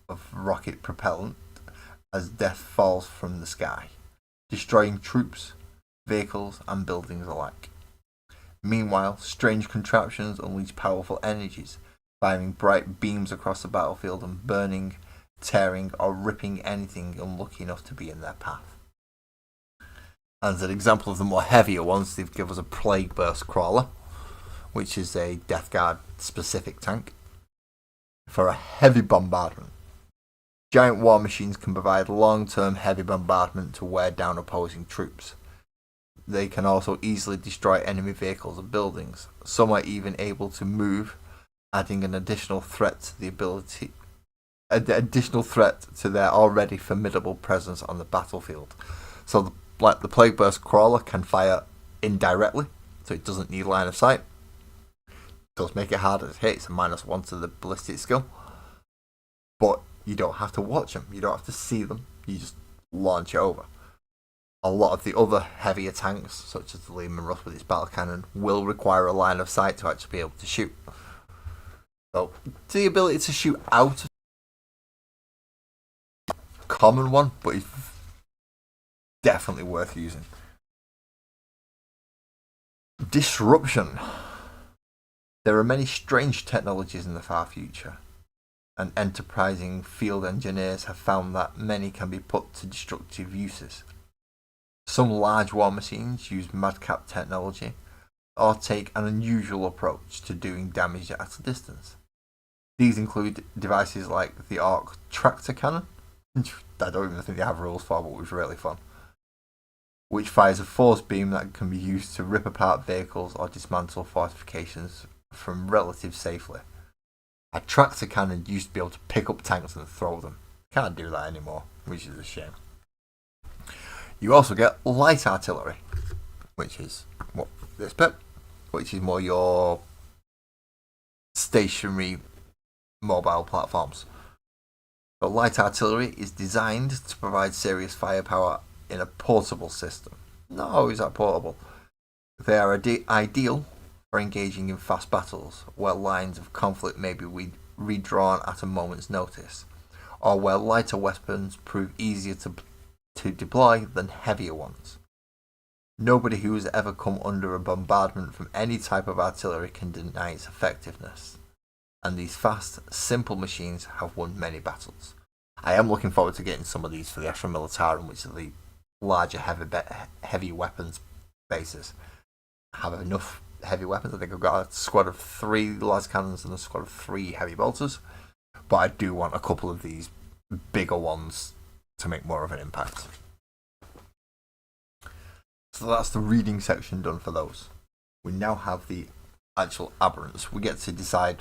of rocket propellant as death falls from the sky, destroying troops, vehicles, and buildings alike. Meanwhile, strange contraptions unleash powerful energies, firing bright beams across the battlefield and burning, tearing, or ripping anything unlucky enough to be in their path. As an example of the more heavier ones, they've given us a Plague Burst Crawler, which is a Death Guard specific tank, for a heavy bombardment. Giant war machines can provide long-term heavy bombardment to wear down opposing troops. They can also easily destroy enemy vehicles and buildings. Some are even able to move, adding an additional threat to their already formidable presence on the battlefield. So, the Plague Burst Crawler can fire indirectly, so it doesn't need line of sight. Does make it harder to hit. It's a -1 to the ballistic skill, but you don't have to watch them. You don't have to see them. You just launch it over. A lot of the other heavier tanks, such as the Lehman Russ with its battle cannon, will require a line of sight to actually be able to shoot. So, the ability to shoot out, common one, but it's definitely worth using. Disruption. There are many strange technologies in the far future, and enterprising field engineers have found that many can be put to destructive uses. Some large war machines use madcap technology, or take an unusual approach to doing damage at a distance. These include devices like the Orc tractor cannon, which I don't even think they have rules for, but was really fun, which fires a force beam that can be used to rip apart vehicles or dismantle fortifications from relative safely. A tractor cannon used to be able to pick up tanks and throw them. Can't do that anymore, which is a shame. You also get light artillery, which is this bit, which is more your stationary mobile platforms. But light artillery is designed to provide serious firepower in a portable system. Not always that portable. They are ideal for engaging in fast battles, where lines of conflict may be redrawn at a moment's notice, or where lighter weapons prove easier to deploy than heavier ones. Nobody who has ever come under a bombardment from any type of artillery can deny its effectiveness, and these fast, simple machines have won many battles. I am looking forward to getting some of these for the Astra Militarum, which are the larger heavy weapons bases, have enough heavy weapons. I think I've got a squad of 3 las cannons and a squad of 3 heavy bolters. But I do want a couple of these bigger ones to make more of an impact. So that's the reading section done for those. We now have the actual aberrants. We get to decide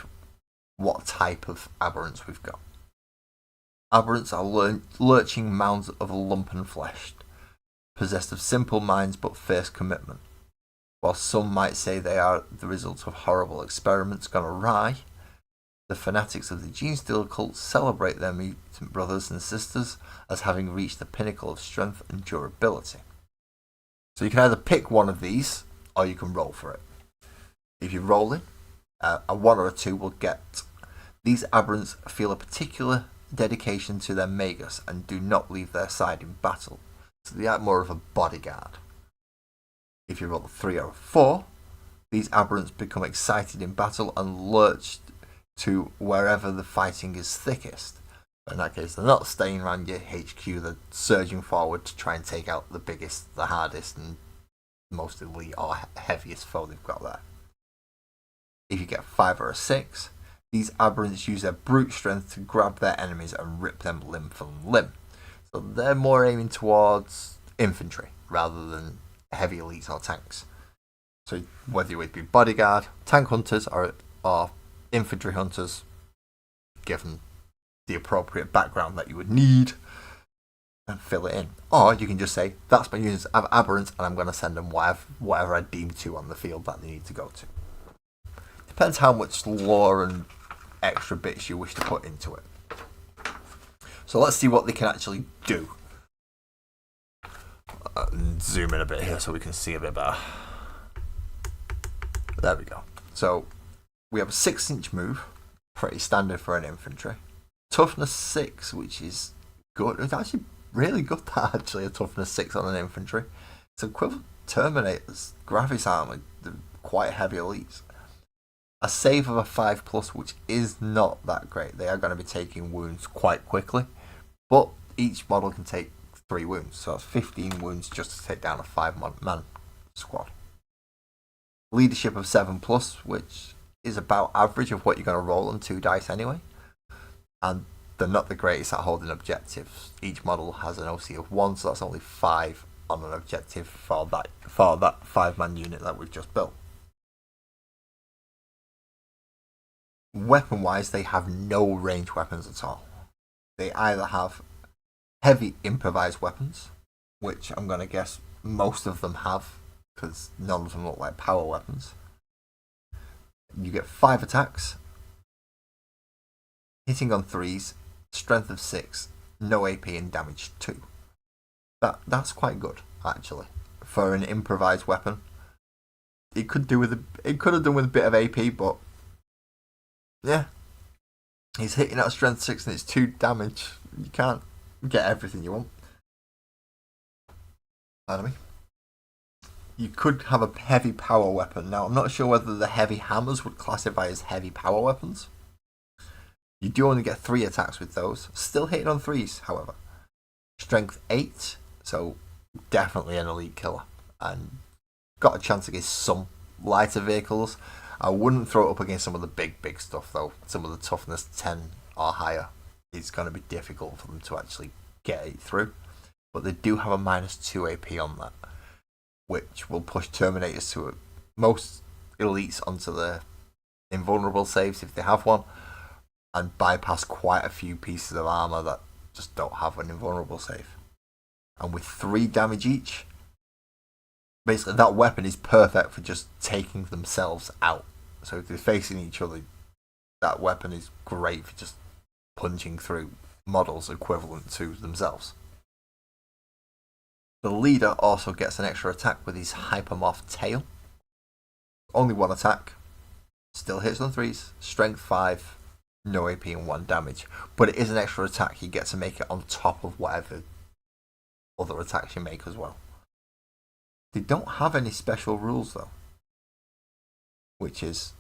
what type of aberrants we've got. Aberrants are lurching mounds of lumpen flesh, possessed of simple minds but fierce commitment. While some might say they are the result of horrible experiments gone awry, the fanatics of the Genestealer cult celebrate their mutant brothers and sisters as having reached the pinnacle of strength and durability. So you can either pick one of these, or you can roll for it. If you're rolling, a 1 or a 2 will get. These aberrants feel a particular dedication to their magus and do not leave their side in battle, so they act more of a bodyguard. If you roll a 3 or a 4, these aberrants become excited in battle and lurch to wherever the fighting is thickest. In that case, they're not staying around your HQ, they're surging forward to try and take out the biggest, the hardest, and most elite or heaviest foe they've got there. If you get a 5 or a 6, these aberrants use their brute strength to grab their enemies and rip them limb from limb. So they're more aiming towards infantry rather than heavy elites or tanks. So whether you would be bodyguard, tank hunters, or infantry hunters, given the appropriate background that you would need, and fill it in. Or you can just say, that's my units of aberrants and I'm going to send them whatever I deem to on the field that they need to go to. Depends how much lore and extra bits you wish to put into it. So let's see what they can actually do. Zoom in a bit here so we can see a bit better. There we go. So we have a 6-inch move, pretty standard for an infantry. Toughness 6, which is good. It's actually really good that actually a toughness 6 on an infantry. It's equivalent to Terminator's Gravis armor, the quite heavy elites. A save of a 5+, which is not that great. They are going to be taking wounds quite quickly, but each model can take 3 wounds, so that's 15 wounds just to take down a 5-man squad. Leadership of 7+, which is about average of what you're going to roll on 2 dice anyway. And they're not the greatest at holding objectives. Each model has an OC of 1, so that's only 5 on an objective for that 5-man unit that we've just built. Weapon-wise, they have no range weapons at all. They either have heavy improvised weapons, which I'm going to guess most of them have, because none of them look like power weapons. You get 5 attacks, hitting on 3s, strength of 6, no AP and damage 2. That's quite good, actually, for an improvised weapon. It could have done with a bit of AP, but yeah, he's hitting at strength 6 and it's 2 damage. You can't get everything you want. Pardon me. You could have a heavy power weapon. Now, I'm not sure whether the heavy hammers would classify as heavy power weapons. You do only get 3 attacks with those. Still hitting on 3s, however. Strength 8, so definitely an elite killer. And got a chance against some lighter vehicles. I wouldn't throw it up against some of the big stuff, though. Some of the toughness 10 or higher. It's going to be difficult for them to actually get it through. But they do have a -2 AP on that, which will push Terminators to most elites onto the invulnerable saves if they have one, and bypass quite a few pieces of armor that just don't have an invulnerable save. And with 3 damage each, basically that weapon is perfect for just taking themselves out. So if they're facing each other, that weapon is great for just punching through models equivalent to themselves. The leader also gets an extra attack with his hypermorph tail. Only 1 attack. Still hits on 3s. Strength 5. No AP and 1 damage. But it is an extra attack. You get to make it on top of whatever other attacks you make as well. They don't have any special rules though, which is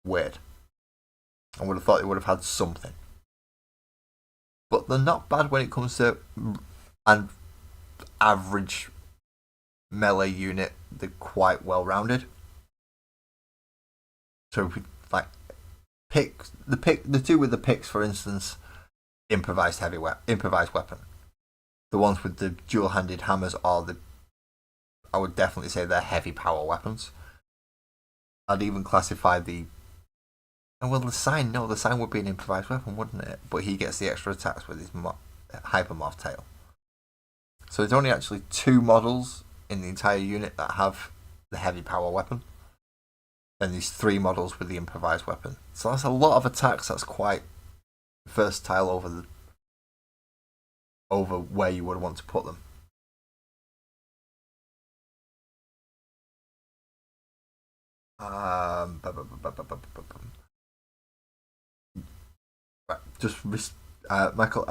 weird. I would have thought they would have had something. But they're not bad when it comes to an average melee unit. They're quite well rounded. So if we, like, the two with the picks, for instance, improvised weapon. The ones with the dual-handed hammers are I would definitely say they're heavy power weapons. I'd even classify the sign would be an improvised weapon, wouldn't it? But he gets the extra attacks with his hypermorph tail. So there's only actually 2 models in the entire unit that have the heavy power weapon, and these 3 models with the improvised weapon. So that's a lot of attacks. That's quite versatile over where you would want to put them. Michael.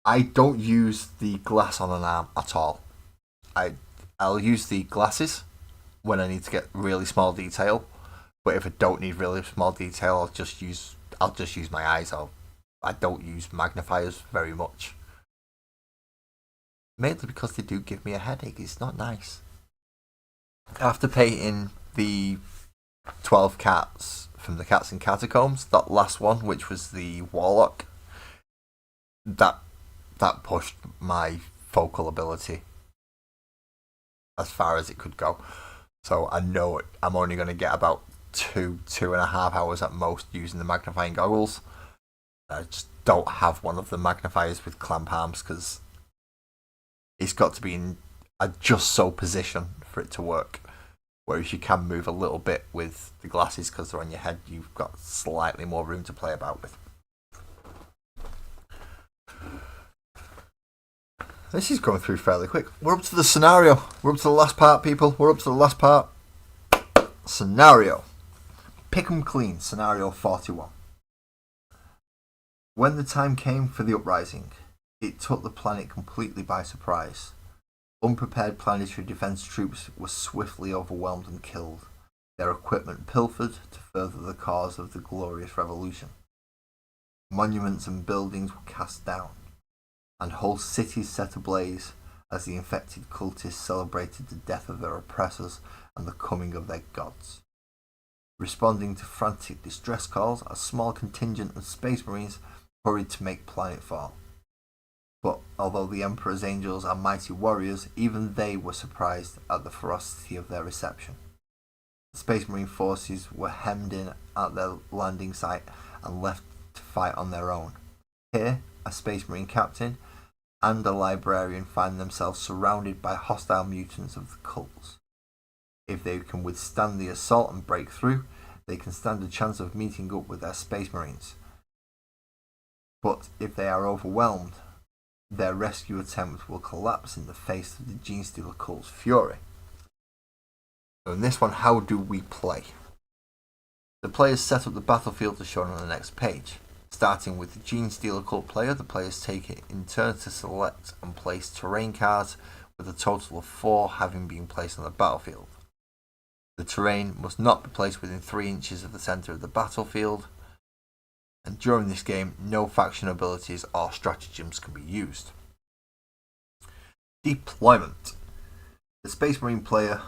I don't use the glass on an arm at all. I'll use the glasses when I need to get really small detail, but if I don't need really small detail, I'll just use my eyes. I don't use magnifiers very much, mainly because they do give me a headache. It's not nice. After painting the 12 cats from the Cats in Catacombs, that last one, which was the Warlock, that pushed my focal ability as far as it could go. So I know I'm only going to get about 2.5 hours at most using the magnifying goggles. I just don't have one of the magnifiers with clamp arms because it's got to be in a just so position for it to work. Whereas you can move a little bit with the glasses because they're on your head, you've got slightly more room to play about with. This is going through fairly quick. We're up to the scenario. We're up to the last part, people. We're up to the last part. Scenario. Pick 'em clean. Scenario 41. When the time came for the uprising, it took the planet completely by surprise. Unprepared planetary defense troops were swiftly overwhelmed and killed, their equipment pilfered to further the cause of the glorious revolution. Monuments and buildings were cast down, and whole cities set ablaze as the infected cultists celebrated the death of their oppressors and the coming of their gods. Responding to frantic distress calls, a small contingent of Space Marines hurried to make planetfall. But although the Emperor's angels are mighty warriors, even they were surprised at the ferocity of their reception. The Space Marine forces were hemmed in at their landing site and left to fight on their own. Here, a Space Marine captain and a librarian find themselves surrounded by hostile mutants of the cults. If they can withstand the assault and break through, they can stand a chance of meeting up with their Space Marines. But if they are overwhelmed, their rescue attempt will collapse in the face of the Genestealer cult's fury. So in this one, how do we play? The players set up the battlefield as shown on the next page. Starting with the Genestealer cult player, the players take it in turn to select and place terrain cards, with a total of 4 having been placed on the battlefield. The terrain must not be placed within 3 inches of the centre of the battlefield, and during this game, no faction abilities or stratagems can be used. Deployment. The Space Marine player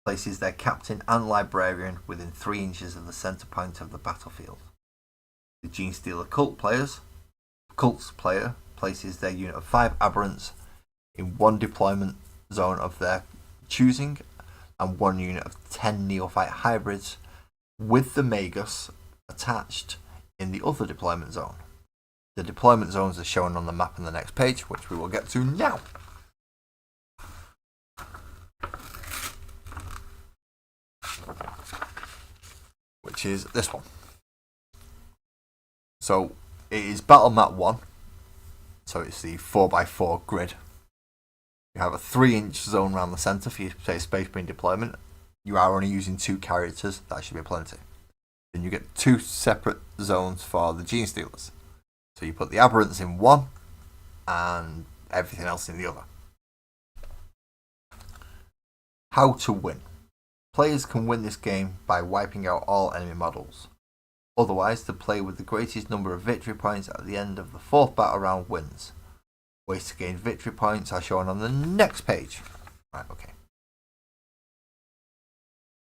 places their captain and librarian within 3 inches of the centre point of the battlefield. The Genestealer cult's player places their unit of 5 Aberrants in 1 deployment zone of their choosing, and 1 unit of 10 Neophyte hybrids with the Magus attached in the other deployment zone. The deployment zones are shown on the map on the next page, which we will get to now. Which is this one. So it is Battle Map 1. So it's the 4x4 grid. You have a 3-inch zone around the centre for your Space Marine deployment. You are only using 2 characters, that should be plenty. Then you get 2 separate zones for the Genestealers. So you put the Aberrants in one and everything else in the other. How to win. Players can win this game by wiping out all enemy models. Otherwise, the player with the greatest number of victory points at the end of the 4th battle round wins. Ways to gain victory points are shown on the next page. Right, okay.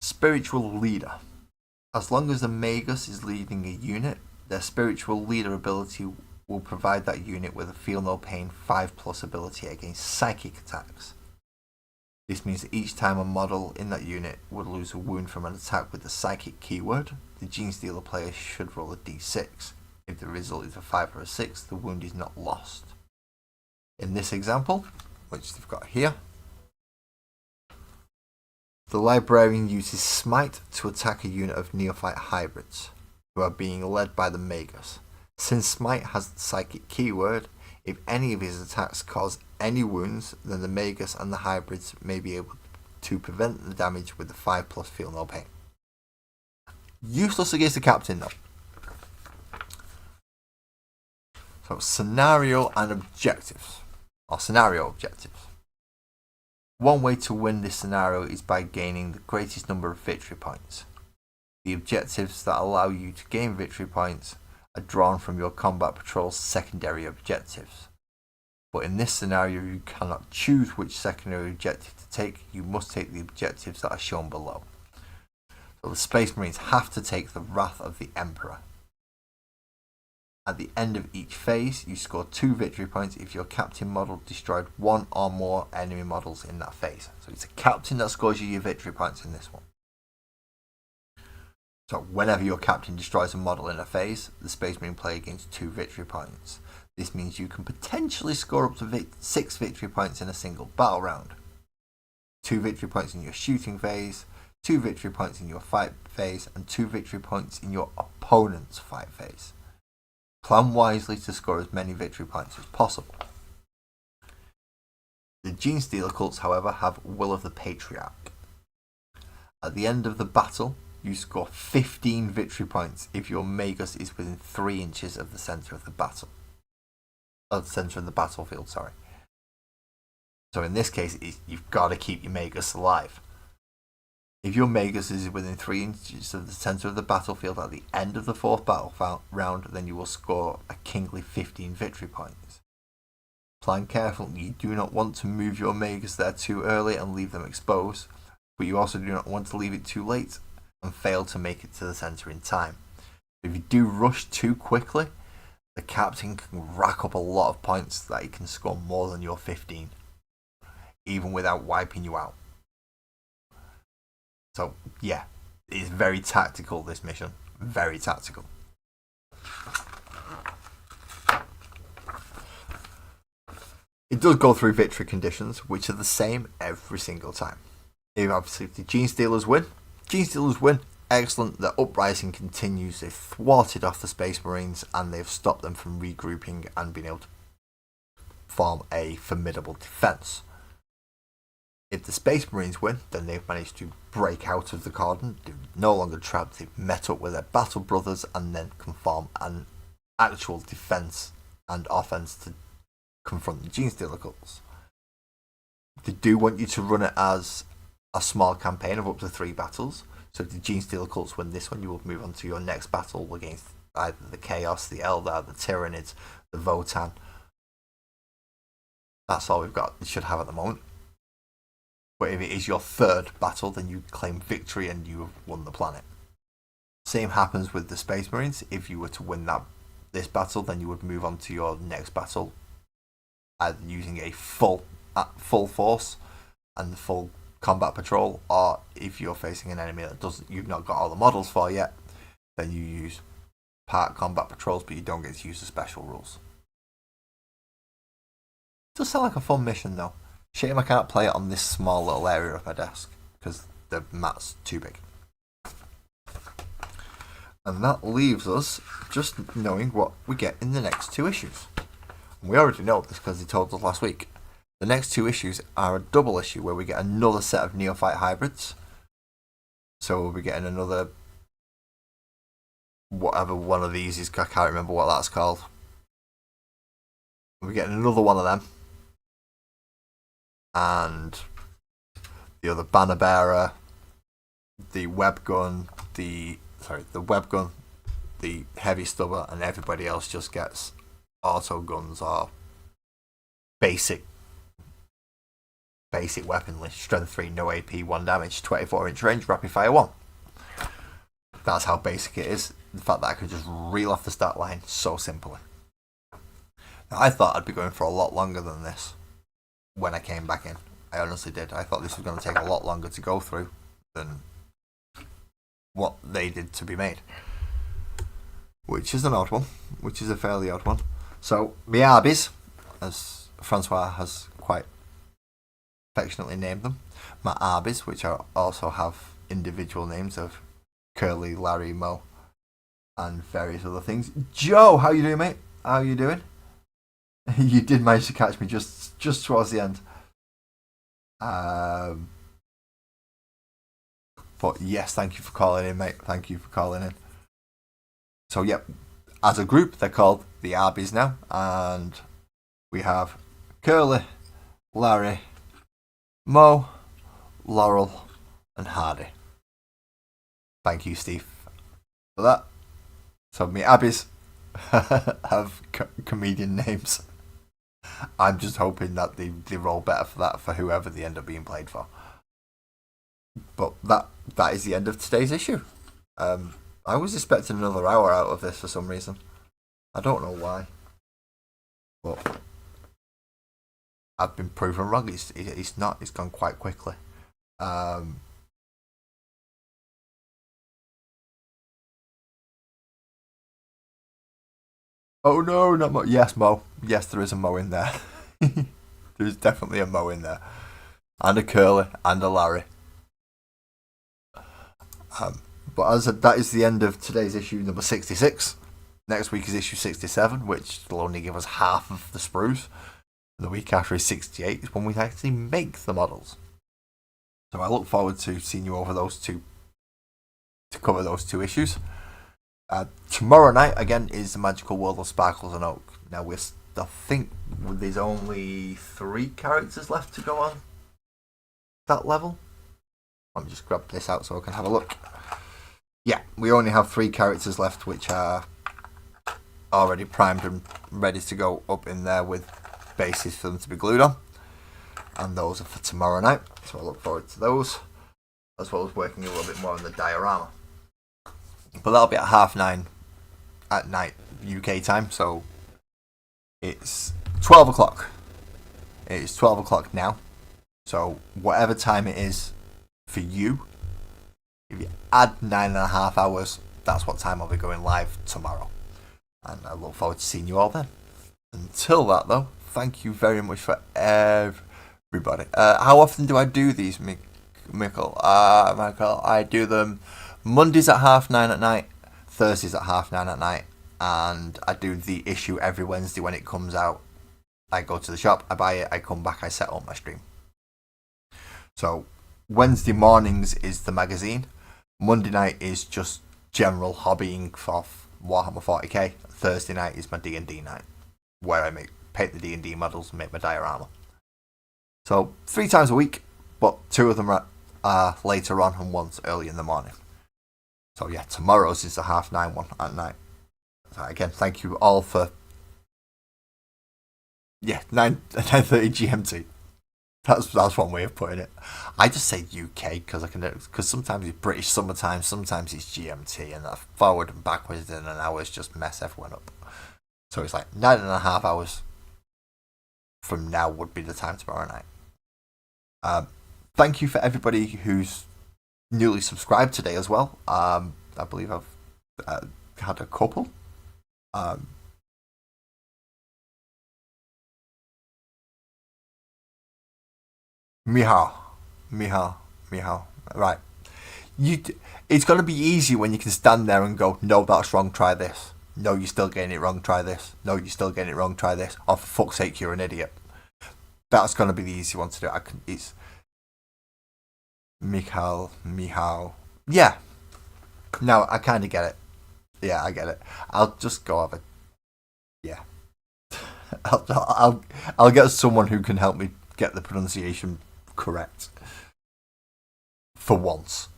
Spiritual leader. As long as the Magus is leading a unit, their spiritual leader ability will provide that unit with a feel no pain 5+ ability against psychic attacks. This means that each time a model in that unit would lose a wound from an attack with the psychic keyword, the Genestealer player should roll a d6. If the result is a 5 or a 6, the wound is not lost. In this example, which they've got here, the Librarian uses Smite to attack a unit of Neophyte Hybrids, who are being led by the Magus. Since Smite has the psychic keyword, if any of his attacks cause any wounds, then the Magus and the Hybrids may be able to prevent the damage with the 5+ feel no pain. Useless against the Captain though. So scenario and objectives, or scenario objectives. One way to win this scenario is by gaining the greatest number of victory points. The objectives that allow you to gain victory points are drawn from your combat patrol's secondary objectives. But in this scenario you cannot choose which secondary objective to take, you must take the objectives that are shown below. So the Space Marines have to take the Wrath of the Emperor. At the end of each phase, you score 2 victory points if your captain model destroyed 1 or more enemy models in that phase. So it's a captain that scores you your victory points in this one. So whenever your captain destroys a model in a phase, the Space Marine player gains 2 victory points. This means you can potentially score up to 6 victory points in a single battle round. 2 victory points in your shooting phase, 2 victory points in your fight phase, and 2 victory points in your opponent's fight phase. Plan wisely to score as many victory points as possible. The Genestealer cults, however, have Will of the Patriarch. At the end of the battle, you score 15 victory points if your Magus is within 3 inches of the centre of the battle. Of the centre of the battlefield, sorry. So in this case, you've got to keep your Magus alive. If your Magus is within 3 inches of the centre of the battlefield at the end of the 4th battle round, then you will score a kingly 15 victory points. Plan carefully, you do not want to move your Magus there too early and leave them exposed, but you also do not want to leave it too late and fail to make it to the centre in time. If you do rush too quickly, the captain can rack up a lot of points that he can score more than your 15, even without wiping you out. So yeah, it's very tactical, this mission. Very tactical. It does go through victory conditions, which are the same every single time. If obviously the Genestealers win, excellent, the uprising continues, they've thwarted off the Space Marines and they've stopped them from regrouping and being able to form a formidable defence. If the Space Marines win, then they've managed to break out of the cordon, they're no longer trapped, they've met up with their battle brothers and then can form an actual defence and offence to confront the Genestealer cults. They do want you to run it as a small campaign of up to 3 battles, so if the Genestealer cults win this one, you will move on to your next battle against either the Chaos, the Eldar, the Tyranids, the Votan. That's all we've got, you should have at the moment. But if it is your 3rd battle, then you claim victory and you have won the planet. Same happens with the Space Marines. If you were to win this battle, then you would move on to your next battle, either using a full force and the full combat patrol, or if you're facing an enemy that you've not got all the models for yet, then you use part combat patrols, but you don't get to use the special rules. It does sound like a fun mission though. Shame I can't play it on this small little area of my desk, because the mat's too big. And that leaves us just knowing what we get in the next 2 issues. And we already know this because they told us last week. The next 2 issues are a double issue where we get another set of Neophyte Hybrids. So we'll be getting another, whatever one of these is, I can't remember what that's called. We'll be getting another one of them. And the other banner bearer, the web gun, the heavy stubber, and everybody else just gets auto guns or basic basic weapon list. Strength 3, no AP, 1 damage, 24-inch range, rapid fire 1. That's how basic it is. The fact that I could just reel off the start line so simply. Now, I thought I'd be going for a lot longer than this when I came back in. I honestly did. I thought this was going to take a lot longer to go through than what they did to be made. Which is an odd one. Which is a fairly odd one. So, my Arby's, as Francois has quite affectionately named them. My Arby's, which also have individual names of Curly, Larry, Mo, and various other things. Joe, how you doing, mate? How you doing? You did manage to catch me just towards the end. But yes, thank you for calling in, mate. Thank you for calling in. So, yep, as a group, they're called the Arby's now, and we have Curly, Larry, Mo, Laurel, and Hardy. Thank you, Steve, for that. So, me Abbeys have comedian names. I'm just hoping that they roll better for that for whoever they end up being played for. But that is the end of today's issue. I was expecting another hour out of this for some reason. I don't know why. But I've been proven wrong. It's not. It's gone quite quickly. Oh no, not Mo. Yes, Mo. Yes, there is a Mo in there. There's definitely a Mo in there. And a Curly and a Larry. But as that is the end of today's issue number 66. Next week is issue 67, which will only give us half of the sprues. The week after is 68, is when we actually make the models. So I look forward to seeing you over those two, to cover those two issues. Tomorrow night, again, is the Magical World of Sparkles and Oak. Now, I think there's only 3 characters left to go on that level. Let me just grab this out so I can have a look. Yeah, we only have 3 characters left, which are already primed and ready to go up in there with bases for them to be glued on. And those are for tomorrow night, so I look forward to those, as well as working a little bit more on the diorama. But that'll be at 9:30 at night UK time, so it's 12 o'clock. It is 12 o'clock now, so whatever time it is for you, if you add 9.5 hours, that's what time I'll be going live tomorrow. And I look forward to seeing you all then. Until that, though, thank you very much for everybody. How often do I do these, Michael? Michael, I do them Mondays at 9:30 at night, Thursdays at 9:30 at night, and I do the issue every Wednesday when it comes out. I go to the shop, I buy it, I come back, I set up my stream. So, Wednesday mornings is the magazine. Monday night is just general hobbying for Warhammer 40k. Thursday night is my D&D night, where I paint the D&D models and make my diorama. So 3 times a week, but 2 of them are later on and one's early in the morning. So yeah, tomorrow's is the 9:30 one at night. So again, thank you all for 9:30 GMT. That's one way of putting it. I just say UK because sometimes it's British summertime, sometimes it's GMT, and that forward and backwards in an hour just mess everyone up. So it's like 9.5 hours from now would be the time tomorrow night. Thank you for everybody who's newly subscribed today as well. I believe I've had a couple. Mihal. Right. It's going to be easy when you can stand there and go, no, that's wrong, try this. No, you're still getting it wrong, try this. No, you're still getting it wrong, try this. Oh, for fuck's sake, you're an idiot. That's going to be the easy one to do. It's Mihal. Yeah. No, I kind of get it. Yeah, I get it. I'll just go have a... Yeah. I'll get someone who can help me get the pronunciation correct. For once.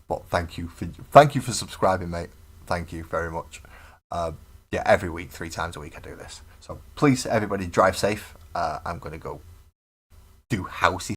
But thank you for subscribing, mate. Thank you very much. Yeah, every week, 3 times a week I do this. So please, everybody, drive safe. I'm gonna go do housey